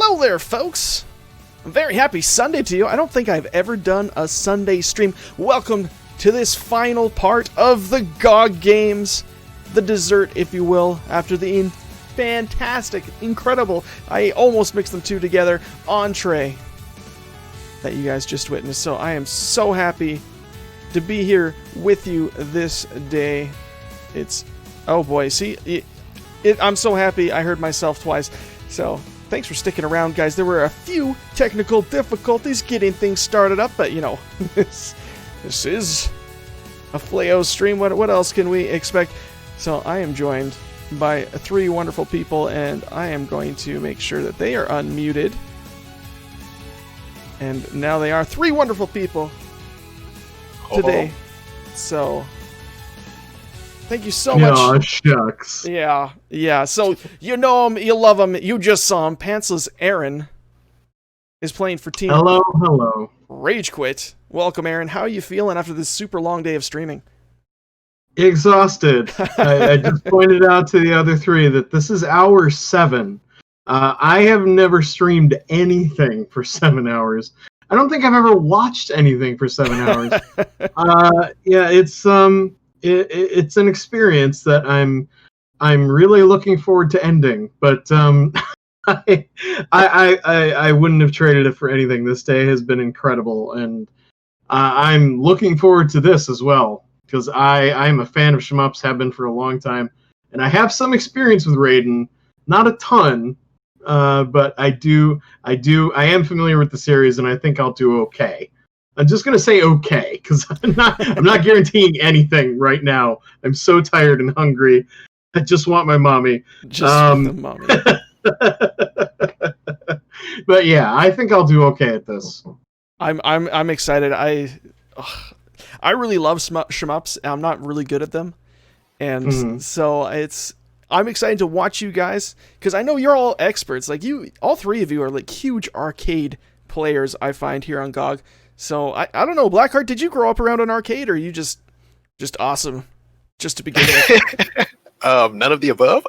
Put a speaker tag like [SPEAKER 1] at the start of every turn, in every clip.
[SPEAKER 1] Hello there, folks. A very happy Sunday to you. I don't think I've ever done a Sunday stream. Welcome to this final part of the GOG games, the dessert, if you will, after the fantastic, incredible, I almost mixed them two together, entree that you guys just witnessed. So I am so happy to be here with you this day. It's, oh boy, see, I'm so happy I heard myself twice. So thanks for sticking around, guys. There were a few technical difficulties getting things started up, but you know, this is a Fleo stream. What else can we expect? So I am joined by three wonderful people, and I am going to make sure that they are unmuted. And now they are three wonderful people today. So thank you so much.
[SPEAKER 2] Oh, shucks.
[SPEAKER 1] Yeah. So you know him, you love him, you just saw him. Pantsless Aaron is playing for Team
[SPEAKER 2] Hello.
[SPEAKER 1] Rage Quit. Welcome, Aaron. How are you feeling after this super long day of streaming?
[SPEAKER 2] Exhausted. I just pointed out to the other three that this is hour 7. I have never streamed anything for 7 hours. I don't think I've ever watched anything for 7 hours. Yeah, it's an experience that I'm really looking forward to ending. But I wouldn't have traded it for anything. This day has been incredible, and I'm looking forward to this as well. Because I'm a fan of shmups, have been for a long time, and I have some experience with Raiden, not a ton, but I am familiar with the series, and I think I'll do okay. I'm just gonna say okay, because I'm not guaranteeing anything right now. I'm so tired and hungry. I just want my mommy.
[SPEAKER 1] Just want the mommy.
[SPEAKER 2] But yeah, I think I'll do okay at this.
[SPEAKER 1] I'm excited. I really love shmups. I'm not really good at them. And so I'm excited to watch you guys, because I know you're all experts. Like all three of you are like huge arcade players, I find, here on GOG. So I don't know, Blackheart, did you grow up around an arcade, or are you just awesome just to begin with?
[SPEAKER 3] None of the above.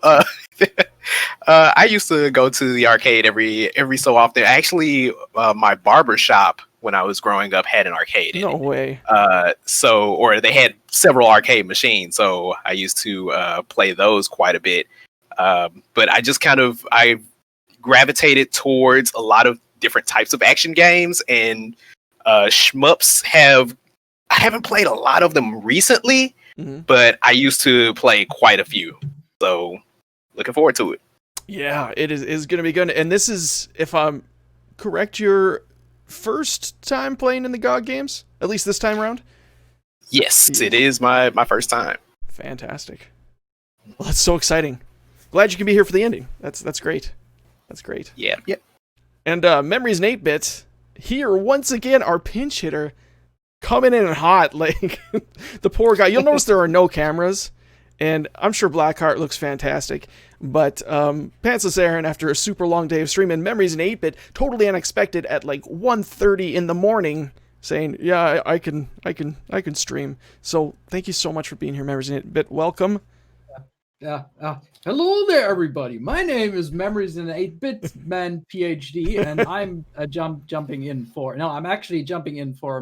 [SPEAKER 3] I used to go to the arcade every so often. Actually, my barber shop when I was growing up had an arcade.
[SPEAKER 1] No way.
[SPEAKER 3] Or they had several arcade machines, so I used to play those quite a bit. But I gravitated towards a lot of different types of action games, and shmups I haven't played a lot of them recently, but I used to play quite a few. So looking forward to it. Yeah,
[SPEAKER 1] it is going to be good. And this is, if I'm correct, your first time playing in the GOG games, at least this time around?
[SPEAKER 3] Yes, it is my first time.
[SPEAKER 1] Fantastic. Well, that's so exciting. Glad you can be here for the ending. That's great. That's great.
[SPEAKER 3] Yeah.
[SPEAKER 1] And Memories and 8-Bit here once again, our pinch hitter, coming in hot. Like the poor guy. You'll notice there are no cameras, and I'm sure Blackheart looks fantastic. But Pantsless Aaron, after a super long day of streaming Memories and 8-Bit, totally unexpected at like 1:30 in the morning, saying, "Yeah, I can stream." So thank you so much for being here, Memories and 8-Bit. Welcome.
[SPEAKER 4] Yeah. Hello there, everybody. My name is Memories in 8-Bit Man PhD, and I'm jumping in for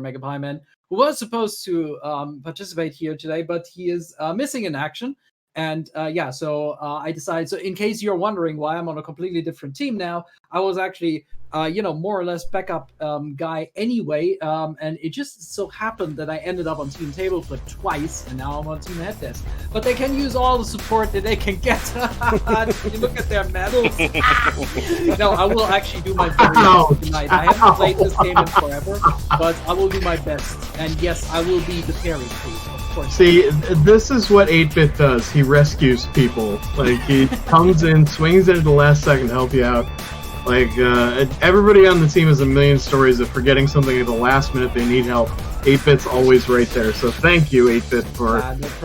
[SPEAKER 4] Mega Pie Man, who was supposed to participate here today, but he is missing in action. And so I decided. So in case you're wondering why I'm on a completely different team now, I was actually more or less backup guy anyway. And it just so happened that I ended up on Team Tableflip twice, and now I'm on Team Head Desk. But they can use all the support that they can get. You look at their medals. No, I will actually do my very best tonight. I haven't played this game in forever, but I will do my best. And yes, I will be the parry, please.
[SPEAKER 2] See, this is what 8-Bit does. He rescues people. Like, he comes in, swings in at the last second to help you out. Like, everybody on the team has a million stories of forgetting something at the last minute they need help. 8-Bit's always right there. So thank you, 8-Bit, for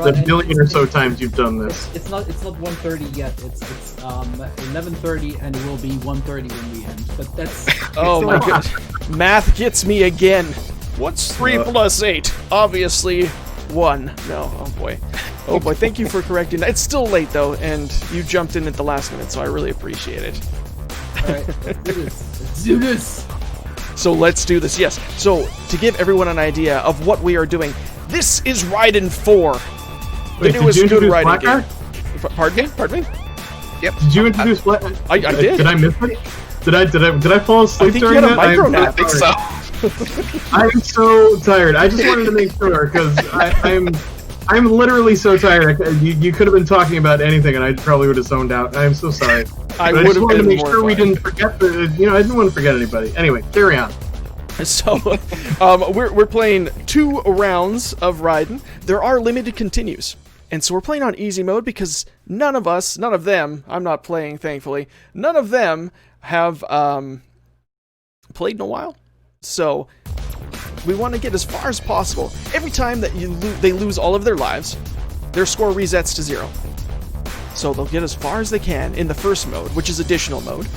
[SPEAKER 2] the million or so times you've done this.
[SPEAKER 4] It's not 1:30 yet. It's 11:30, and it will be 1:30 when we end. But that's...
[SPEAKER 1] Oh my gosh. Math gets me again. What's 3 plus 8? Obviously... 1. No. Oh boy. Thank you for correcting that. It's still late though, and you jumped in at the last minute, so I really appreciate it.
[SPEAKER 4] Alright, let's do this. Let's do this.
[SPEAKER 1] So let's do this, yes. So, to give everyone an idea of what we are doing, this is Raiden 4.
[SPEAKER 2] Wait,
[SPEAKER 1] the newest
[SPEAKER 2] did you
[SPEAKER 1] good
[SPEAKER 2] introduce
[SPEAKER 1] Raiden game.
[SPEAKER 2] Blackheart?
[SPEAKER 1] Pardon me? Pardon me?
[SPEAKER 3] Yep.
[SPEAKER 2] Did you introduce Black?
[SPEAKER 1] I did.
[SPEAKER 2] Did I miss it? Did I fall asleep
[SPEAKER 1] I think you
[SPEAKER 2] during
[SPEAKER 1] had a
[SPEAKER 2] that?
[SPEAKER 1] micro
[SPEAKER 2] I'm
[SPEAKER 1] nap.
[SPEAKER 3] I think so.
[SPEAKER 2] I'm so tired. I just wanted to make sure because I'm literally so tired. You could have been talking about anything, and I probably would have zoned out. I'm so sorry.
[SPEAKER 1] I
[SPEAKER 2] But
[SPEAKER 1] would
[SPEAKER 2] just
[SPEAKER 1] have
[SPEAKER 2] wanted to
[SPEAKER 1] been
[SPEAKER 2] make sure we
[SPEAKER 1] mortified.
[SPEAKER 2] didn't forget I didn't want to forget anybody. Anyway, carry on.
[SPEAKER 1] So, we're playing 2 rounds of Raiden. There are limited continues. And so we're playing on easy mode because none of them, I'm not playing, thankfully, none of them have played in a while. So we want to get as far as possible. Every time that they lose all of their lives, their score resets to 0. So they'll get as far as they can in the first mode, which is additional mode.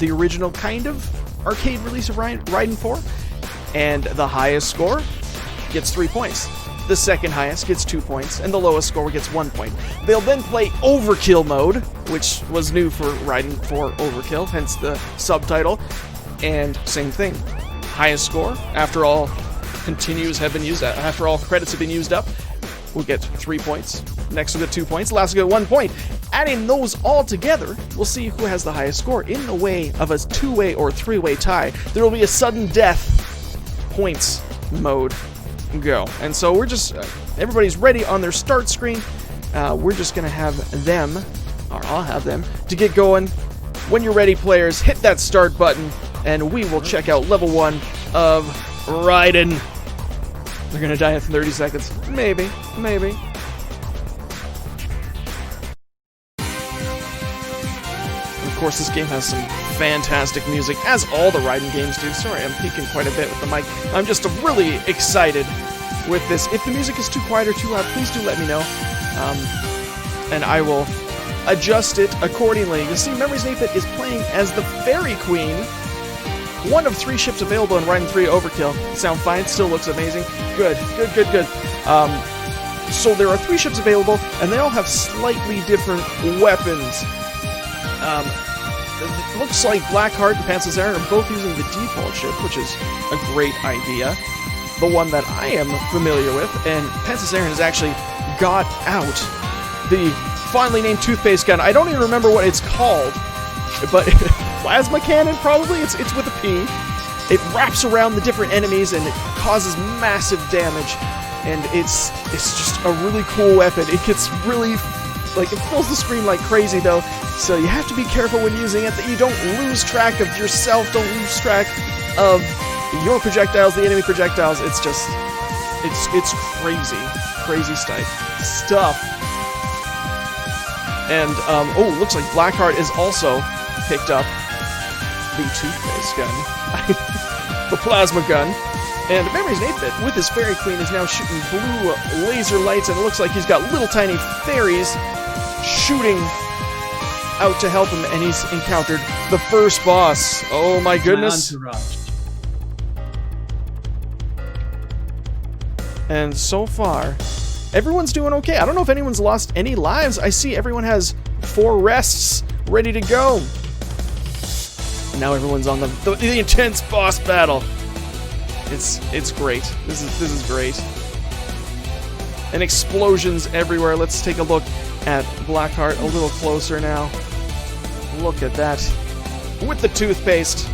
[SPEAKER 1] The original kind of arcade release of Raiden 4. And the highest score gets 3 points. The second highest gets 2 points, and the lowest score gets 1 point. They'll then play Overkill Mode, which was new for Raiden 4 Overkill, hence the subtitle. And same thing. Highest score, after all continues have been used, after all credits have been used up, we'll get 3 points. Next we'll get 2 points, last we'll get 1 point. Adding those all together, we'll see who has the highest score. In the way of a 2-way or 3-way tie, there will be a sudden death points mode. Go. And so we're just, everybody's ready on their start screen. We're just going to have them, or I'll have them, to get going. When you're ready, players, hit that start button, and we will check out level 1 of Raiden. They're going to die in 30 seconds. Maybe. Of course, this game has some fantastic music, as all the Raiden games do. Sorry, I'm peeking quite a bit with the mic. I'm just really excited with this. If the music is too quiet or too loud, please do let me know, and I will adjust it accordingly. You'll see Memories 8-Bit is playing as the Fairy Queen, one of 3 ships available in Raiden 3 Overkill. Sound fine? Still looks amazing? Good. So there are 3 ships available, and they all have slightly different weapons. It looks like Blackheart and Panzer are both using the default ship, which is a great idea. The one that I am familiar with, and Panzer has actually got out the fondly named toothpaste gun. I don't even remember what it's called, but plasma cannon probably? It's with a P. It wraps around the different enemies and it causes massive damage, and it's just a really cool weapon. It gets really, it fills the screen like crazy though, so you have to be careful when using it that you don't lose track of yourself, don't lose track of your projectiles, the enemy projectiles. It's just, it's crazy stuff. And, looks like Blackheart is also picked up the toothpaste gun, the plasma gun. And Memories 8-Bit, with his Fairy Queen, is now shooting blue laser lights, and it looks like he's got little tiny fairies shooting out to help him, and he's encountered the first boss. Oh my goodness. And so far, everyone's doing okay. I don't know if anyone's lost any lives. I see everyone has 4 rests ready to go. Now everyone's on the intense boss battle. It's great. This is great. And explosions everywhere. Let's take a look at Blackheart a little closer now. Look at that. With the toothpaste.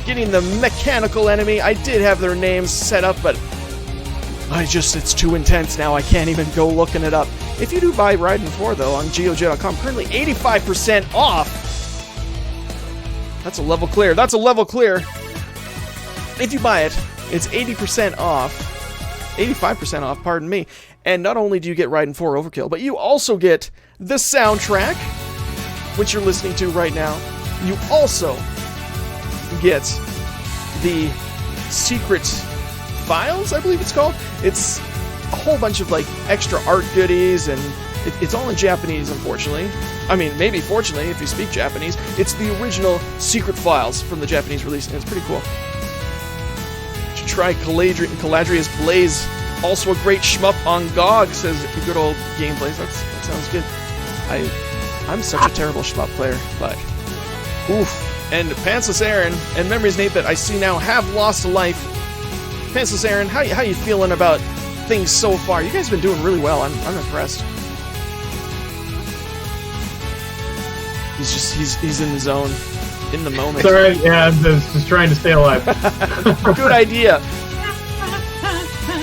[SPEAKER 1] Getting the mechanical enemy. I did have their names set up, but it's too intense now. I can't even go looking it up. If you do buy Raiden 4, though, on GOG.com, currently 85% off. That's a level clear. If you buy it, it's 80% off. 85% off, pardon me. And not only do you get Raiden 4 Overkill, but you also get the soundtrack, which you're listening to right now. You also get the secret files, I believe it's called. It's a whole bunch of extra art goodies, and it's all in Japanese, unfortunately. I mean, maybe fortunately if you speak Japanese. It's the original secret files from the Japanese release, and it's pretty cool. You should try Caladrius Blaze, also a great shmup on GOG, says good old Gameplays. That sounds good. I'm such a terrible shmup player, but oof, And Pantsless Aaron and Memories and 8-Bit, I see now, have lost a life. Pantsless Aaron, how you feeling about things so far? You guys have been doing really well. I'm impressed. He's in the zone, in the moment.
[SPEAKER 2] It's alright, yeah, I'm just trying to stay alive.
[SPEAKER 1] Good idea.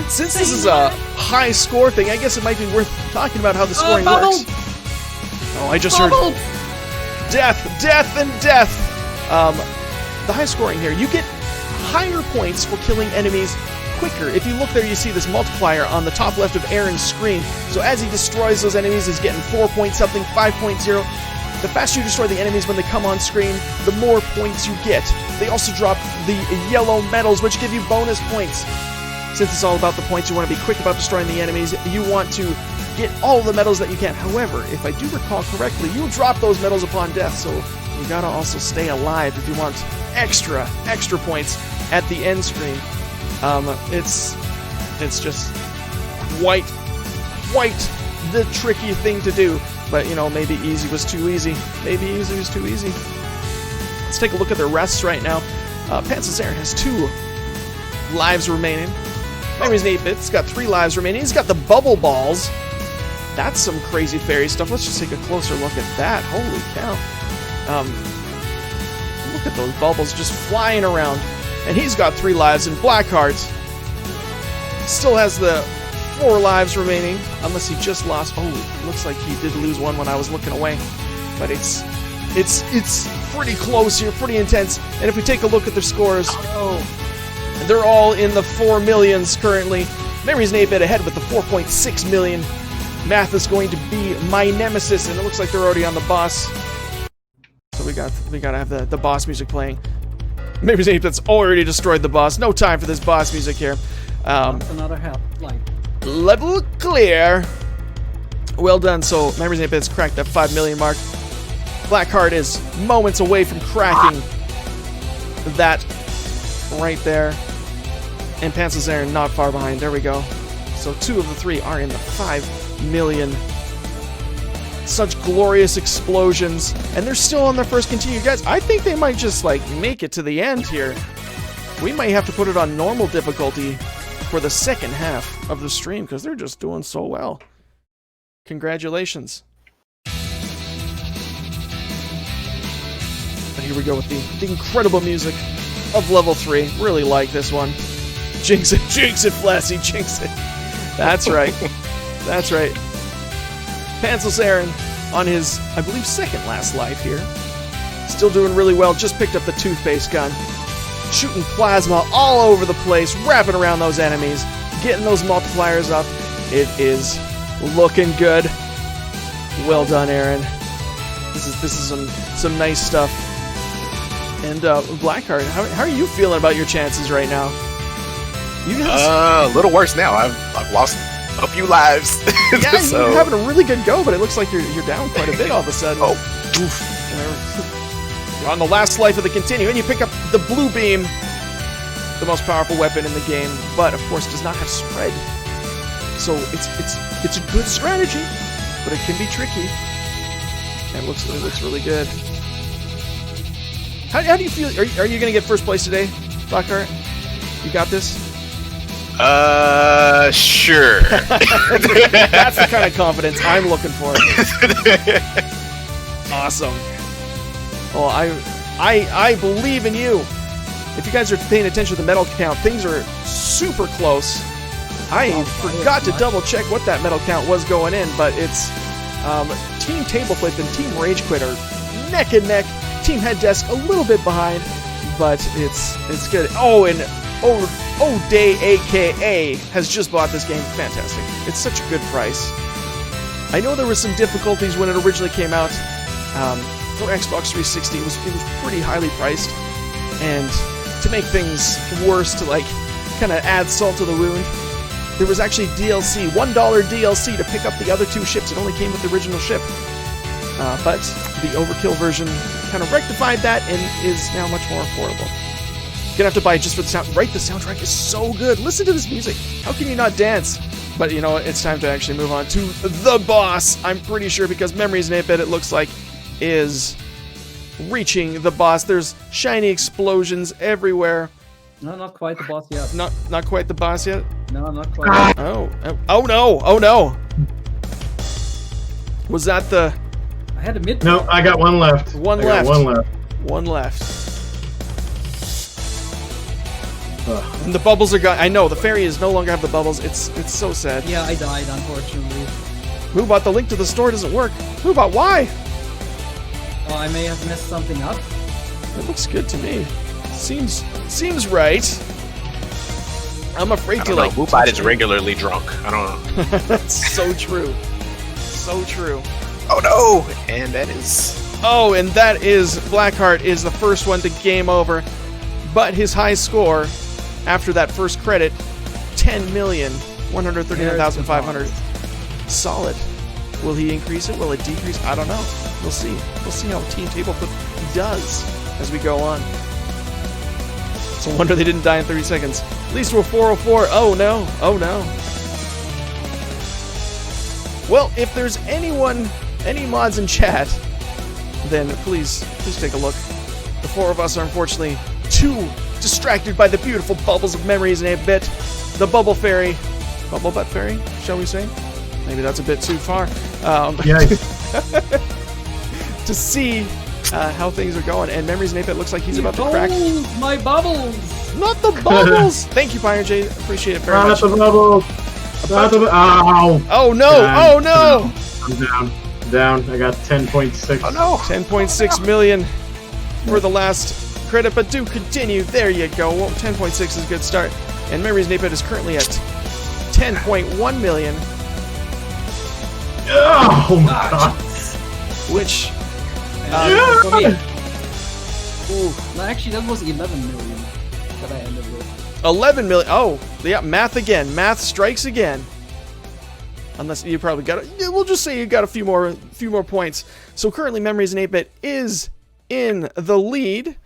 [SPEAKER 1] Since this is a high score thing, I guess it might be worth talking about how the scoring works. Oh, I just heard death, and death. The high scoring here, you get higher points for killing enemies quicker. If you look there, you see this multiplier on the top left of Aaron's screen. So as he destroys those enemies, he's getting 4 point something, 5.0. The faster you destroy the enemies when they come on screen, the more points you get. They also drop the yellow medals, which give you bonus points. Since it's all about the points, you want to be quick about destroying the enemies. You want to get all the medals that you can. However, if I do recall correctly, you drop those medals upon death, so you gotta also stay alive if you want extra points at the end screen. It's just quite the tricky thing to do. But, maybe easy was too easy. Maybe easy was too easy. Let's take a look at their rests right now. Pantsless Aaron has 2 lives remaining. Memories and 8-Bit's got 3 lives remaining. He's got the bubble balls. That's some crazy fairy stuff. Let's just take a closer look at that. Holy cow. Look at those bubbles just flying around. And he's got 3 lives, and Blackheart still has the 4 lives remaining, unless he just lost. Oh, looks like he did lose one when I was looking away. But it's pretty close here, pretty intense. And if we take a look at their scores, they're all in the 4 millions currently. Memories and 8-Bit ahead with the 4.6 million. Math is going to be my nemesis, and it looks like they're already on the boss. So we gotta have the boss music playing. Memories and 8-Bit's already destroyed the boss. No time for this boss music here.
[SPEAKER 4] Another help line.
[SPEAKER 1] Level clear. Well done. So Memories and 8-Bit's cracked that 5 million mark. Blackheart is moments away from cracking that right there. And Pantsless Aaron not far behind. There we go. So 2 of the 3 are in the 5 million. Such glorious explosions. And they're still on their first continue. Guys, I think they might just make it to the end here. We might have to put it on normal difficulty for the second half of the stream, because they're just doing so well. Congratulations. And here we go with the incredible music of level 3. Really like this one. Jinx it, Flassy, jinx it. That's right. That's right. Pantsless Aaron on his, I believe, second last life here. Still doing really well. Just picked up the toothpaste gun. Shooting plasma all over the place, wrapping around those enemies, getting those multipliers up. It is looking good. Well done, Aaron. This is some nice stuff. And Blackheart, how are you feeling about your chances right now?
[SPEAKER 3] A little worse now. I've lost a few lives.
[SPEAKER 1] Yeah,
[SPEAKER 3] so.
[SPEAKER 1] You're having a really good go, but it looks like you're down quite a bit all of a sudden.
[SPEAKER 3] Oof.
[SPEAKER 1] You're on the last life of the continue, and you pick up the blue beam, the most powerful weapon in the game, but of course does not have spread. So it's a good strategy, but it can be tricky. And it looks really good. How do you feel? Are you going to get first place today, Blackheart? You got this?
[SPEAKER 3] Sure.
[SPEAKER 1] That's the kind of confidence I'm looking for. Awesome. Well, I believe in you. If you guys are paying attention to the medal count, things are super close. I forgot to double check what that medal count was going in, but it's Team Tableflip and Team Rage Quit are neck and neck. Team Head Desk a little bit behind, but it's good. Oh, and O'Day AKA has just bought this game. Fantastic. It's such a good price. I know there were some difficulties when it originally came out. For Xbox 360, it was pretty highly priced, and to make things worse, to kind of add salt to the wound, there was actually DLC, $1 DLC to pick up the other 2 ships. It only came with the original ship, but the Overkill version kind of rectified that and is now much more affordable. You're gonna have to buy it just for the sound. Right, the soundtrack is so good. Listen to this music. How can you not dance? But you know what? It's time to actually move on to the boss. I'm pretty sure, because Memories and 8-Bit, it looks like, is reaching the boss. There's shiny explosions everywhere.
[SPEAKER 4] No, not quite the boss yet.
[SPEAKER 1] Not quite the boss yet?
[SPEAKER 4] No, not quite.
[SPEAKER 1] Oh no! Oh no! Was that the...
[SPEAKER 4] I had a mid.
[SPEAKER 2] No, I got one left.
[SPEAKER 1] One
[SPEAKER 2] I got
[SPEAKER 1] left.
[SPEAKER 2] one left.
[SPEAKER 1] One left. And the bubbles are gone. I know, the fairy is no longer have the bubbles. It's so sad.
[SPEAKER 4] Yeah, I died, unfortunately.
[SPEAKER 1] Hoobot, the link to the store doesn't work. Hoobot, why?
[SPEAKER 4] Oh, I may have messed something up.
[SPEAKER 1] It looks good to me. Seems right. I'm afraid to like...
[SPEAKER 3] Hoobot is regularly drunk. I don't know.
[SPEAKER 1] That's so true. So true.
[SPEAKER 3] Oh no! And that is...
[SPEAKER 1] Oh, and that is... Blackheart is the first one to game over. But his high score, after that first credit, 10,139,500. Solid. Will he increase it? Will it decrease? I don't know. We'll see. We'll see how Team Tabletop does as we go on. It's a wonder they didn't die in 30 seconds. At least we're 404. Oh no. Oh no. Well, if there's any mods in chat, then please take a look. The four of us are unfortunately too distracted by the beautiful bubbles of memories in 8-bit. The Bubble Fairy. Bubble Butt Fairy, shall we say? Maybe that's a bit too far.
[SPEAKER 2] Yeah.
[SPEAKER 1] To see how things are going. And Memories in 8-bit looks like he's about to crack.
[SPEAKER 4] My bubbles!
[SPEAKER 1] Not the bubbles! Thank you, Pyre J. Appreciate it very much.
[SPEAKER 2] Not the bubble. Not the Ow!
[SPEAKER 1] Oh no! Oh no!
[SPEAKER 2] I'm down. I got 10.6.
[SPEAKER 3] Oh no!
[SPEAKER 1] 10.6 million for the last credit, but do continue. There you go. Well, 10.6 is a good start. And Memories in 8-bit is currently at 10.1 million.
[SPEAKER 2] Oh my god.
[SPEAKER 1] Which...
[SPEAKER 4] for me. Ooh, no, actually, that was 11 million that I ended with.
[SPEAKER 1] 11 million. Oh, yeah, math again. Math strikes again. Unless you probably got we'll just say you got a few more points. So currently Memories in 8-bit is in the lead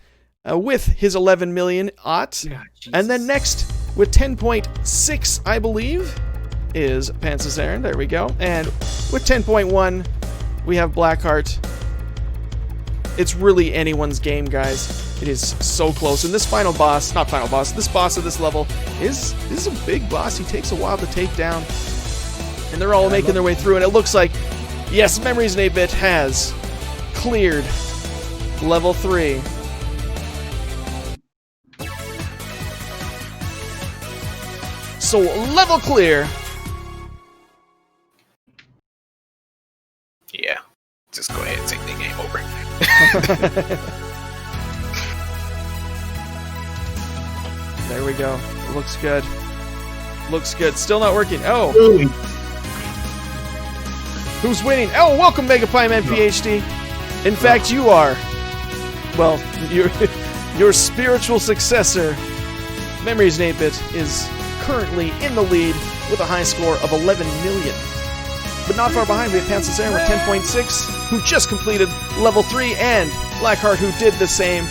[SPEAKER 1] with his 11 million aught.
[SPEAKER 4] Yeah,
[SPEAKER 1] and then next with 10.6, I believe, is Pansis Aaron. There we go. And with 10.1, we have Blackheart. It's really anyone's game, guys. It is so close. And this final boss, this boss of this level is a big boss. He takes a while to take down. And they're all making their way through. And it looks like, yes, Memories in 8-bit has cleared level 3. So, level clear.
[SPEAKER 3] Yeah. Just go ahead and take the game over.
[SPEAKER 1] There we go. It looks good. Looks good. Still not working. Oh.
[SPEAKER 2] Ooh.
[SPEAKER 1] Who's winning? Oh, welcome, Megapieman PhD. In fact, you are. Well, your spiritual successor, Memories in 8-bit, is currently in the lead with a high score of 11 million. But not far behind, we have Pansis Aaron with 10.6, who just completed level 3, and Blackheart, who did the same.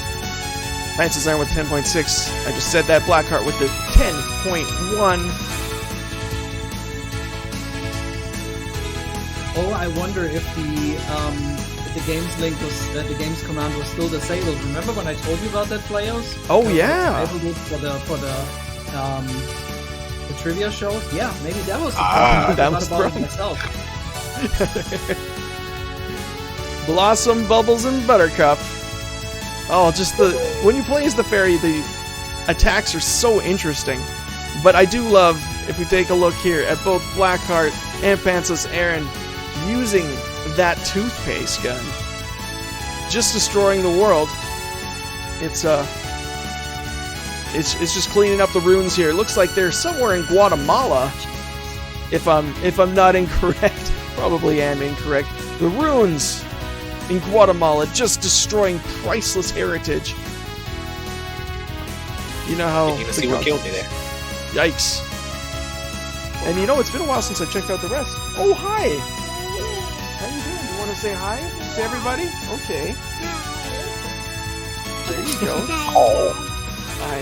[SPEAKER 1] Pansis Aaron with 10.6. I just said that. Blackheart with the 10.1.
[SPEAKER 4] Oh, I wonder if the games link was the games command was still disabled. Remember when I told you about that, players?
[SPEAKER 1] Oh yeah.
[SPEAKER 4] For the trivia show. Yeah, maybe that was the
[SPEAKER 1] that
[SPEAKER 4] problem.
[SPEAKER 1] was
[SPEAKER 4] about it
[SPEAKER 1] wrong.
[SPEAKER 4] myself.
[SPEAKER 1] Blossom, Bubbles, and Buttercup. Oh, just when you play as the fairy, the attacks are so interesting. But I do love, if we take a look here at both Blackheart and Pansis Aaron using that toothpaste gun, just destroying the world. It's just cleaning up the runes here. It looks like they're somewhere in Guatemala. If I'm not incorrect, probably am incorrect. The runes in Guatemala just destroying priceless heritage. You know how...
[SPEAKER 3] You can see what killed me there.
[SPEAKER 1] Yikes. And you know, it's been a while since I checked out the rest. Oh, hi! How you doing? You want to say hi to everybody? Okay. There you go.
[SPEAKER 3] Oh.
[SPEAKER 1] Hi.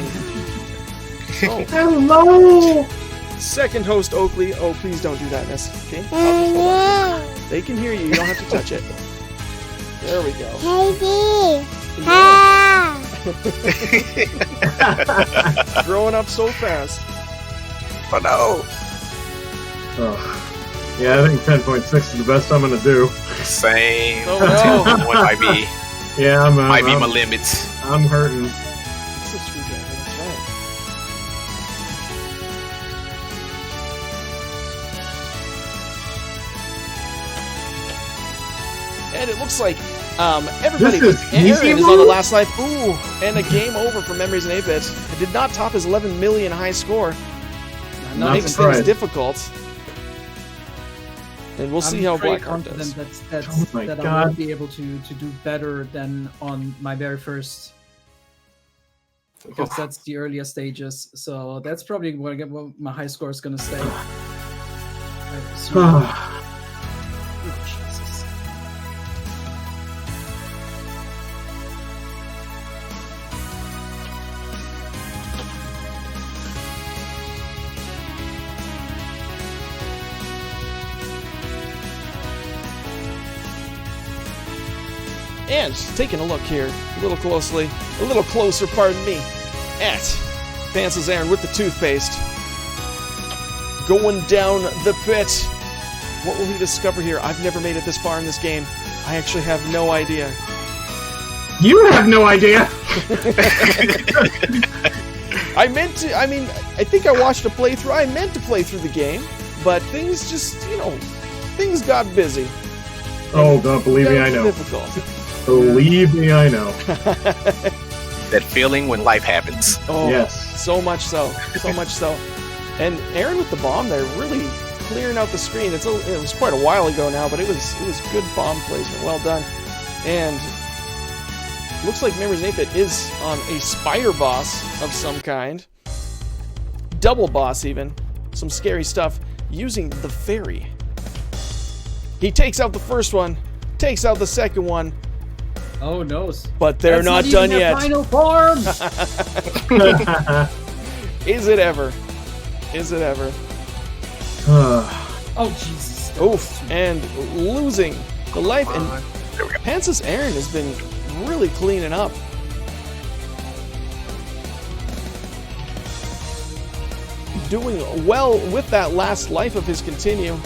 [SPEAKER 1] Oh.
[SPEAKER 2] Hello!
[SPEAKER 1] Second host, Oakley. Oh, please don't do that, Ness. Okay? I'll just hold on. They can hear you. You don't have to touch it. There we go.
[SPEAKER 5] Baby.
[SPEAKER 1] Yeah. Growing up so fast.
[SPEAKER 3] Oh no.
[SPEAKER 2] Oh. Yeah, I think 10.6 is the best I'm gonna do.
[SPEAKER 3] Same.
[SPEAKER 1] Oh, no.
[SPEAKER 3] 10.1 might be
[SPEAKER 2] Yeah,
[SPEAKER 3] my limit.
[SPEAKER 2] I'm hurting.
[SPEAKER 1] It's a screwdriver, that's right. And it looks like everybody.
[SPEAKER 2] This is
[SPEAKER 1] Aaron
[SPEAKER 2] easy
[SPEAKER 1] is on the
[SPEAKER 2] mode?
[SPEAKER 1] last life. Ooh, and a game over for Memories and 8-Bit. It did not top his 11 million high score.
[SPEAKER 2] Not
[SPEAKER 1] Makes things
[SPEAKER 2] surprised.
[SPEAKER 1] difficult. And we'll see how
[SPEAKER 4] very
[SPEAKER 1] Blackheart does.
[SPEAKER 4] confident
[SPEAKER 2] Oh my
[SPEAKER 4] that I
[SPEAKER 2] God.
[SPEAKER 4] will be able to do better than on my very first, because that's the earlier stages. So that's probably what my high score is going to stay. I assume. Oh, Jesus.
[SPEAKER 1] And taking a look here, a little closer, pardon me, at Fance's Aaron with the toothpaste. Going down the pit. What will he discover here? I've never made it this far in this game. I actually have no idea.
[SPEAKER 2] You have no idea.
[SPEAKER 1] I think I watched a playthrough. I meant to play through the game, but things just, things got busy.
[SPEAKER 2] Oh, God, believe me, I know.
[SPEAKER 1] Difficult.
[SPEAKER 2] Believe me, I know.
[SPEAKER 3] That feeling when life happens.
[SPEAKER 1] Oh,
[SPEAKER 2] Yes.
[SPEAKER 1] so much so. So much so. And Aaron with the bomb there, really clearing out the screen. It was quite a while ago now, but it was good bomb placement. Well done. And looks like Memories and 8-Bit is on a spider boss of some kind. Double boss even. Some scary stuff using the fairy. He takes out the first one, takes out the second one,
[SPEAKER 4] Oh no!
[SPEAKER 1] but they're not done
[SPEAKER 4] even
[SPEAKER 1] yet.
[SPEAKER 4] their final form.
[SPEAKER 1] Is it ever? Is it ever?
[SPEAKER 4] Oh Jesus!
[SPEAKER 1] Oof, and losing the life. And
[SPEAKER 3] There we go.
[SPEAKER 1] Pance's Aaron has been really cleaning up. Doing well with that last life of his continue.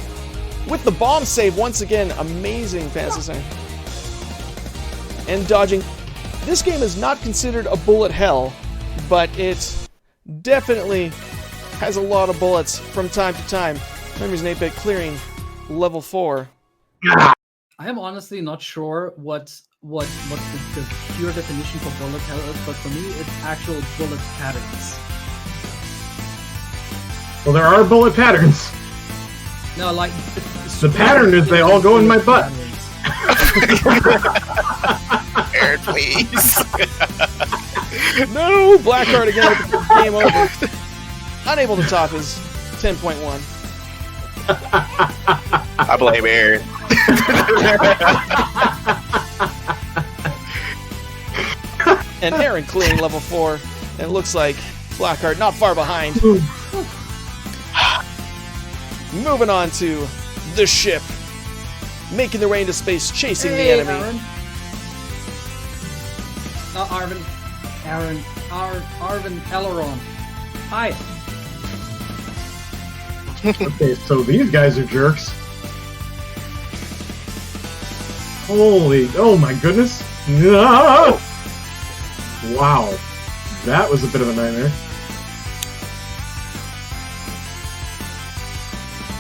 [SPEAKER 1] With the bomb save, once again, amazing Pance's Aaron. And dodging. This game is not considered a bullet hell, but it definitely has a lot of bullets from time to time. Memories and 8-Bit clearing level 4.
[SPEAKER 4] I am honestly not sure what the pure definition for bullet hell is, but for me, it's actual bullet patterns.
[SPEAKER 2] Well, there are bullet patterns.
[SPEAKER 4] No, like
[SPEAKER 2] The pattern is they all go in my butt.
[SPEAKER 3] Aaron, please.
[SPEAKER 1] No! Blackheart again with the game over. Unable to top his 10.1.
[SPEAKER 3] I blame Aaron.
[SPEAKER 1] And Aaron clearing level 4. And it looks like Blackheart not far behind. Moving on to the ship. Making their way into space, chasing the enemy.
[SPEAKER 4] Aaron. Arvin Aileron. Hi.
[SPEAKER 2] Okay, so these guys are jerks. Holy, oh my goodness. No! Wow. That was a bit of a nightmare.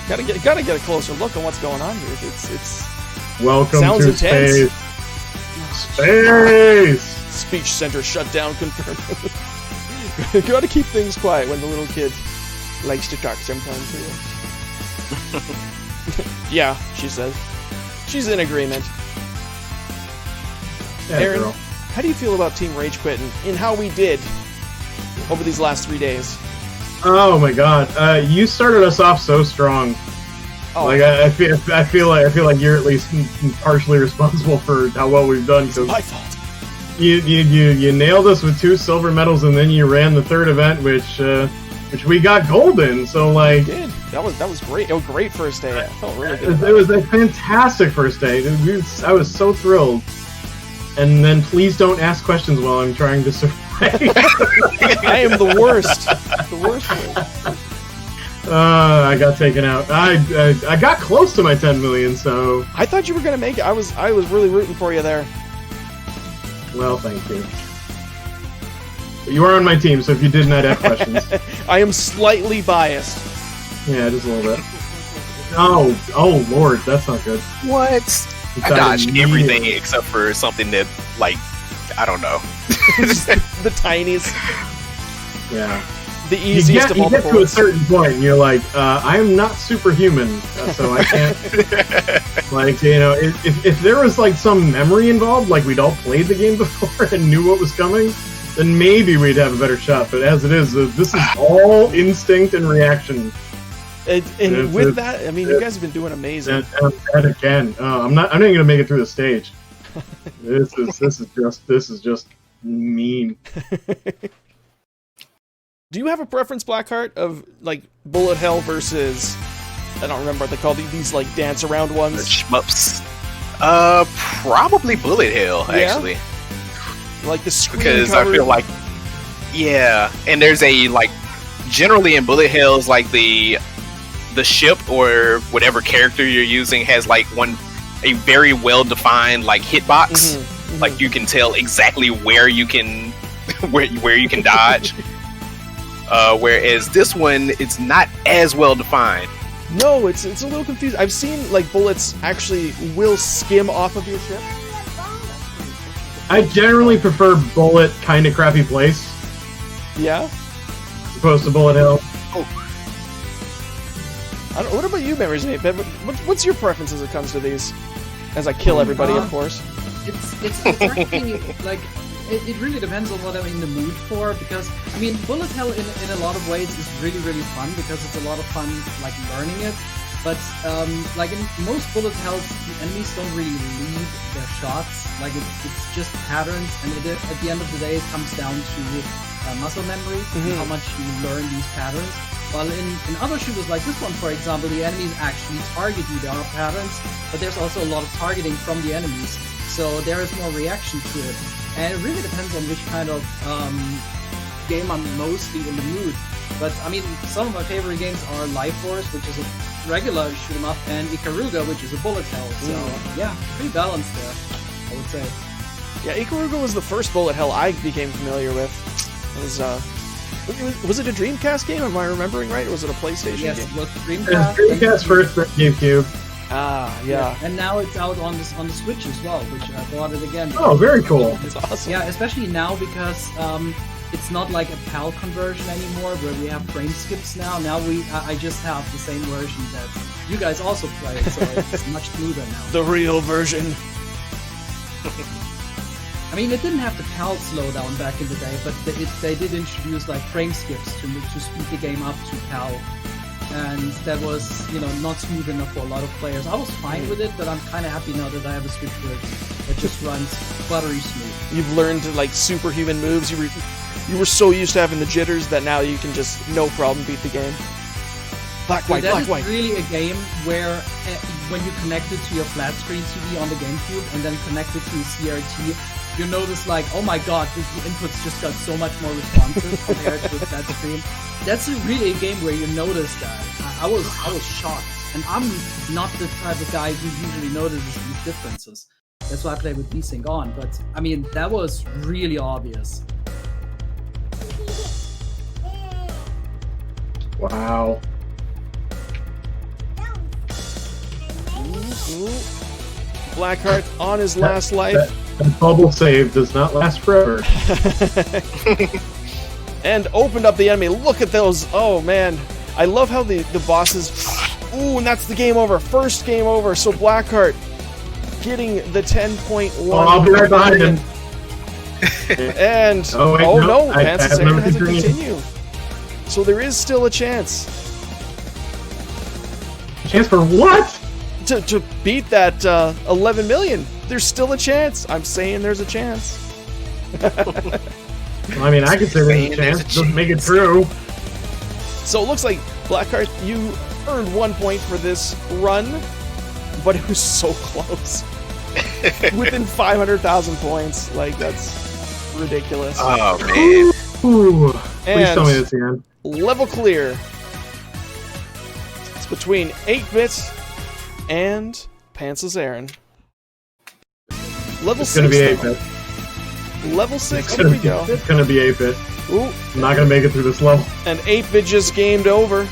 [SPEAKER 1] Gotta get a closer look on what's going on here. It's
[SPEAKER 2] Welcome
[SPEAKER 1] Sounds
[SPEAKER 2] to
[SPEAKER 1] intense.
[SPEAKER 2] space.
[SPEAKER 1] speech center shut down confirmed. Gotta keep things quiet when the little kid likes to talk sometimes. Yeah, she says. She's in agreement.
[SPEAKER 2] Yeah,
[SPEAKER 1] Aaron,
[SPEAKER 2] girl.
[SPEAKER 1] how do you feel about Team Rage Quit and how we did over these last 3 days?
[SPEAKER 2] Oh my god. You started us off so strong.
[SPEAKER 1] Oh,
[SPEAKER 2] Like I feel like you're at least partially responsible for how well we've done, because
[SPEAKER 1] my fault.
[SPEAKER 2] you nailed us with 2 silver medals, and then you ran the third event, which which we got gold in. So like,
[SPEAKER 1] Did that was great. It was a great first day. I felt really good.
[SPEAKER 2] it was a fantastic first day. I was so thrilled. And then please don't ask questions while I'm trying to survive.
[SPEAKER 1] I am the worst. The worst.
[SPEAKER 2] I got taken out. I got close to my 10 million, so.
[SPEAKER 1] I thought you were gonna make it. I was really rooting for you there.
[SPEAKER 2] Well, thank you. But you are on my team, so if you did not have questions.
[SPEAKER 1] I am slightly biased.
[SPEAKER 2] Yeah, just a little bit. Oh Lord, that's not good.
[SPEAKER 3] What? I dodged everything except for something that, like, I don't know.
[SPEAKER 1] The tiniest.
[SPEAKER 2] Yeah.
[SPEAKER 1] The easiest of all the
[SPEAKER 2] bullets. You get to a certain point, and you're like, I am not superhuman, so I can't. Like, you know, if there was like some memory involved, like we'd all played the game before and knew what was coming, then maybe we'd have a better shot. But as it is, this is all instinct and reaction.
[SPEAKER 1] And with that, I mean, you guys have been doing amazing.
[SPEAKER 2] And again, I'm not even gonna make it through the stage. This is just mean.
[SPEAKER 1] Do you have a preference, Blackheart, of like bullet hell versus, I don't remember what they call these like dance around ones?
[SPEAKER 3] The shmups. Probably bullet hell, actually.
[SPEAKER 1] Like the screen
[SPEAKER 3] because
[SPEAKER 1] covered...
[SPEAKER 3] I feel like, yeah, and there's a like generally in bullet hells like the ship or whatever character you're using has like a very well defined like hitbox. Like you can tell exactly where you can where you can dodge. Whereas this one, it's not as well defined.
[SPEAKER 1] No, it's a little confusing. I've seen like bullets actually will skim off of your ship.
[SPEAKER 2] I generally prefer bullet kind of crappy place.
[SPEAKER 1] Yeah.
[SPEAKER 2] As opposed to bullet hell.
[SPEAKER 1] I don't, what about you, Memories Nate? What's your preference as it comes to these? As I kill everybody, of course.
[SPEAKER 4] It's actually like it really depends on what I'm in the mood for, because I mean bullet hell in a lot of ways is really fun because it's a lot of fun like learning it. But like in most bullet hells, the enemies don't really lead their shots. Like it's just patterns, and at the end of the day, it comes down to muscle memory and how much you learn these patterns. While in other shooters like this one, for example, the enemies actually target you. There are patterns, but there's also a lot of targeting from the enemies, so there is more reaction to it. And it really depends on which kind of game I'm mostly in the mood. But I mean, some of my favorite games are Life Force, which is a regular shoot 'em up, and Ikaruga, which is a bullet hell. So yeah, pretty balanced there, I would say.
[SPEAKER 1] Yeah, Ikaruga was the first bullet hell I became familiar with. Was it a Dreamcast game? Am I remembering right? Or was it a PlayStation game?
[SPEAKER 4] Yes, it was Dreamcast.
[SPEAKER 2] Dreamcast first, then GameCube.
[SPEAKER 1] Ah, yeah.
[SPEAKER 4] And now it's out on the Switch as well, which I bought it again.
[SPEAKER 2] Oh, very cool.
[SPEAKER 1] That's awesome.
[SPEAKER 4] Yeah, especially now because it's not like a PAL conversion anymore, where we have frame skips now. Now I just have the same version that you guys also play, so it's much smoother now.
[SPEAKER 1] The real version.
[SPEAKER 4] I mean, it didn't have the PAL slowdown back in the day, but they did introduce like frame skips to speed the game up to PAL, and that was, you know, not smooth enough for a lot of players. I was fine with it, but I'm kind of happy now that I have a Switch that just runs buttery smooth.
[SPEAKER 1] You've learned like superhuman moves. You were so used to having the jitters that now you can just no problem beat the game. Black, white, black, white.
[SPEAKER 4] That is really a game where when you connect it to your flat screen TV on the GameCube and then connect it to a CRT, you notice like, oh my god, the inputs just got so much more responsive compared to the flat screen. That's really a game where you notice that. I was shocked, and I'm not the type of guy who usually notices these differences. That's why I play with VSync on. But I mean, that was really obvious.
[SPEAKER 2] Wow.
[SPEAKER 1] Blackheart on his last life.
[SPEAKER 2] That bubble save does not last forever.
[SPEAKER 1] And opened up the enemy. Look at those. Oh, man. I love how the bosses... Ooh, and that's the game over. First game over. So Blackheart getting the 10.1.
[SPEAKER 2] Oh, I'll be right behind him.
[SPEAKER 1] And...
[SPEAKER 2] Oh, wait,
[SPEAKER 1] no.
[SPEAKER 2] I
[SPEAKER 1] Pan's second has to continue. So there is still a chance.
[SPEAKER 2] Chance for what?
[SPEAKER 1] To beat that 11 million. There's still a chance. I'm saying there's a chance.
[SPEAKER 2] Well, I mean, I could say there's a chance. Doesn't make it true.
[SPEAKER 1] So it looks like Blackheart, you earned 1 point for this run, but it was so close. Within 500,000 points. Like, that's ridiculous.
[SPEAKER 3] Oh, man.
[SPEAKER 2] Ooh. Please tell me this again.
[SPEAKER 1] Level clear. It's between 8-bit and Pantsless Aaron. Level 6.
[SPEAKER 2] It's gonna be 8-bit.
[SPEAKER 1] Level 6, here we go.
[SPEAKER 2] It's gonna be 8-bit.
[SPEAKER 1] Ooh.
[SPEAKER 2] I'm not gonna make it through this level.
[SPEAKER 1] And 8-bit just gamed over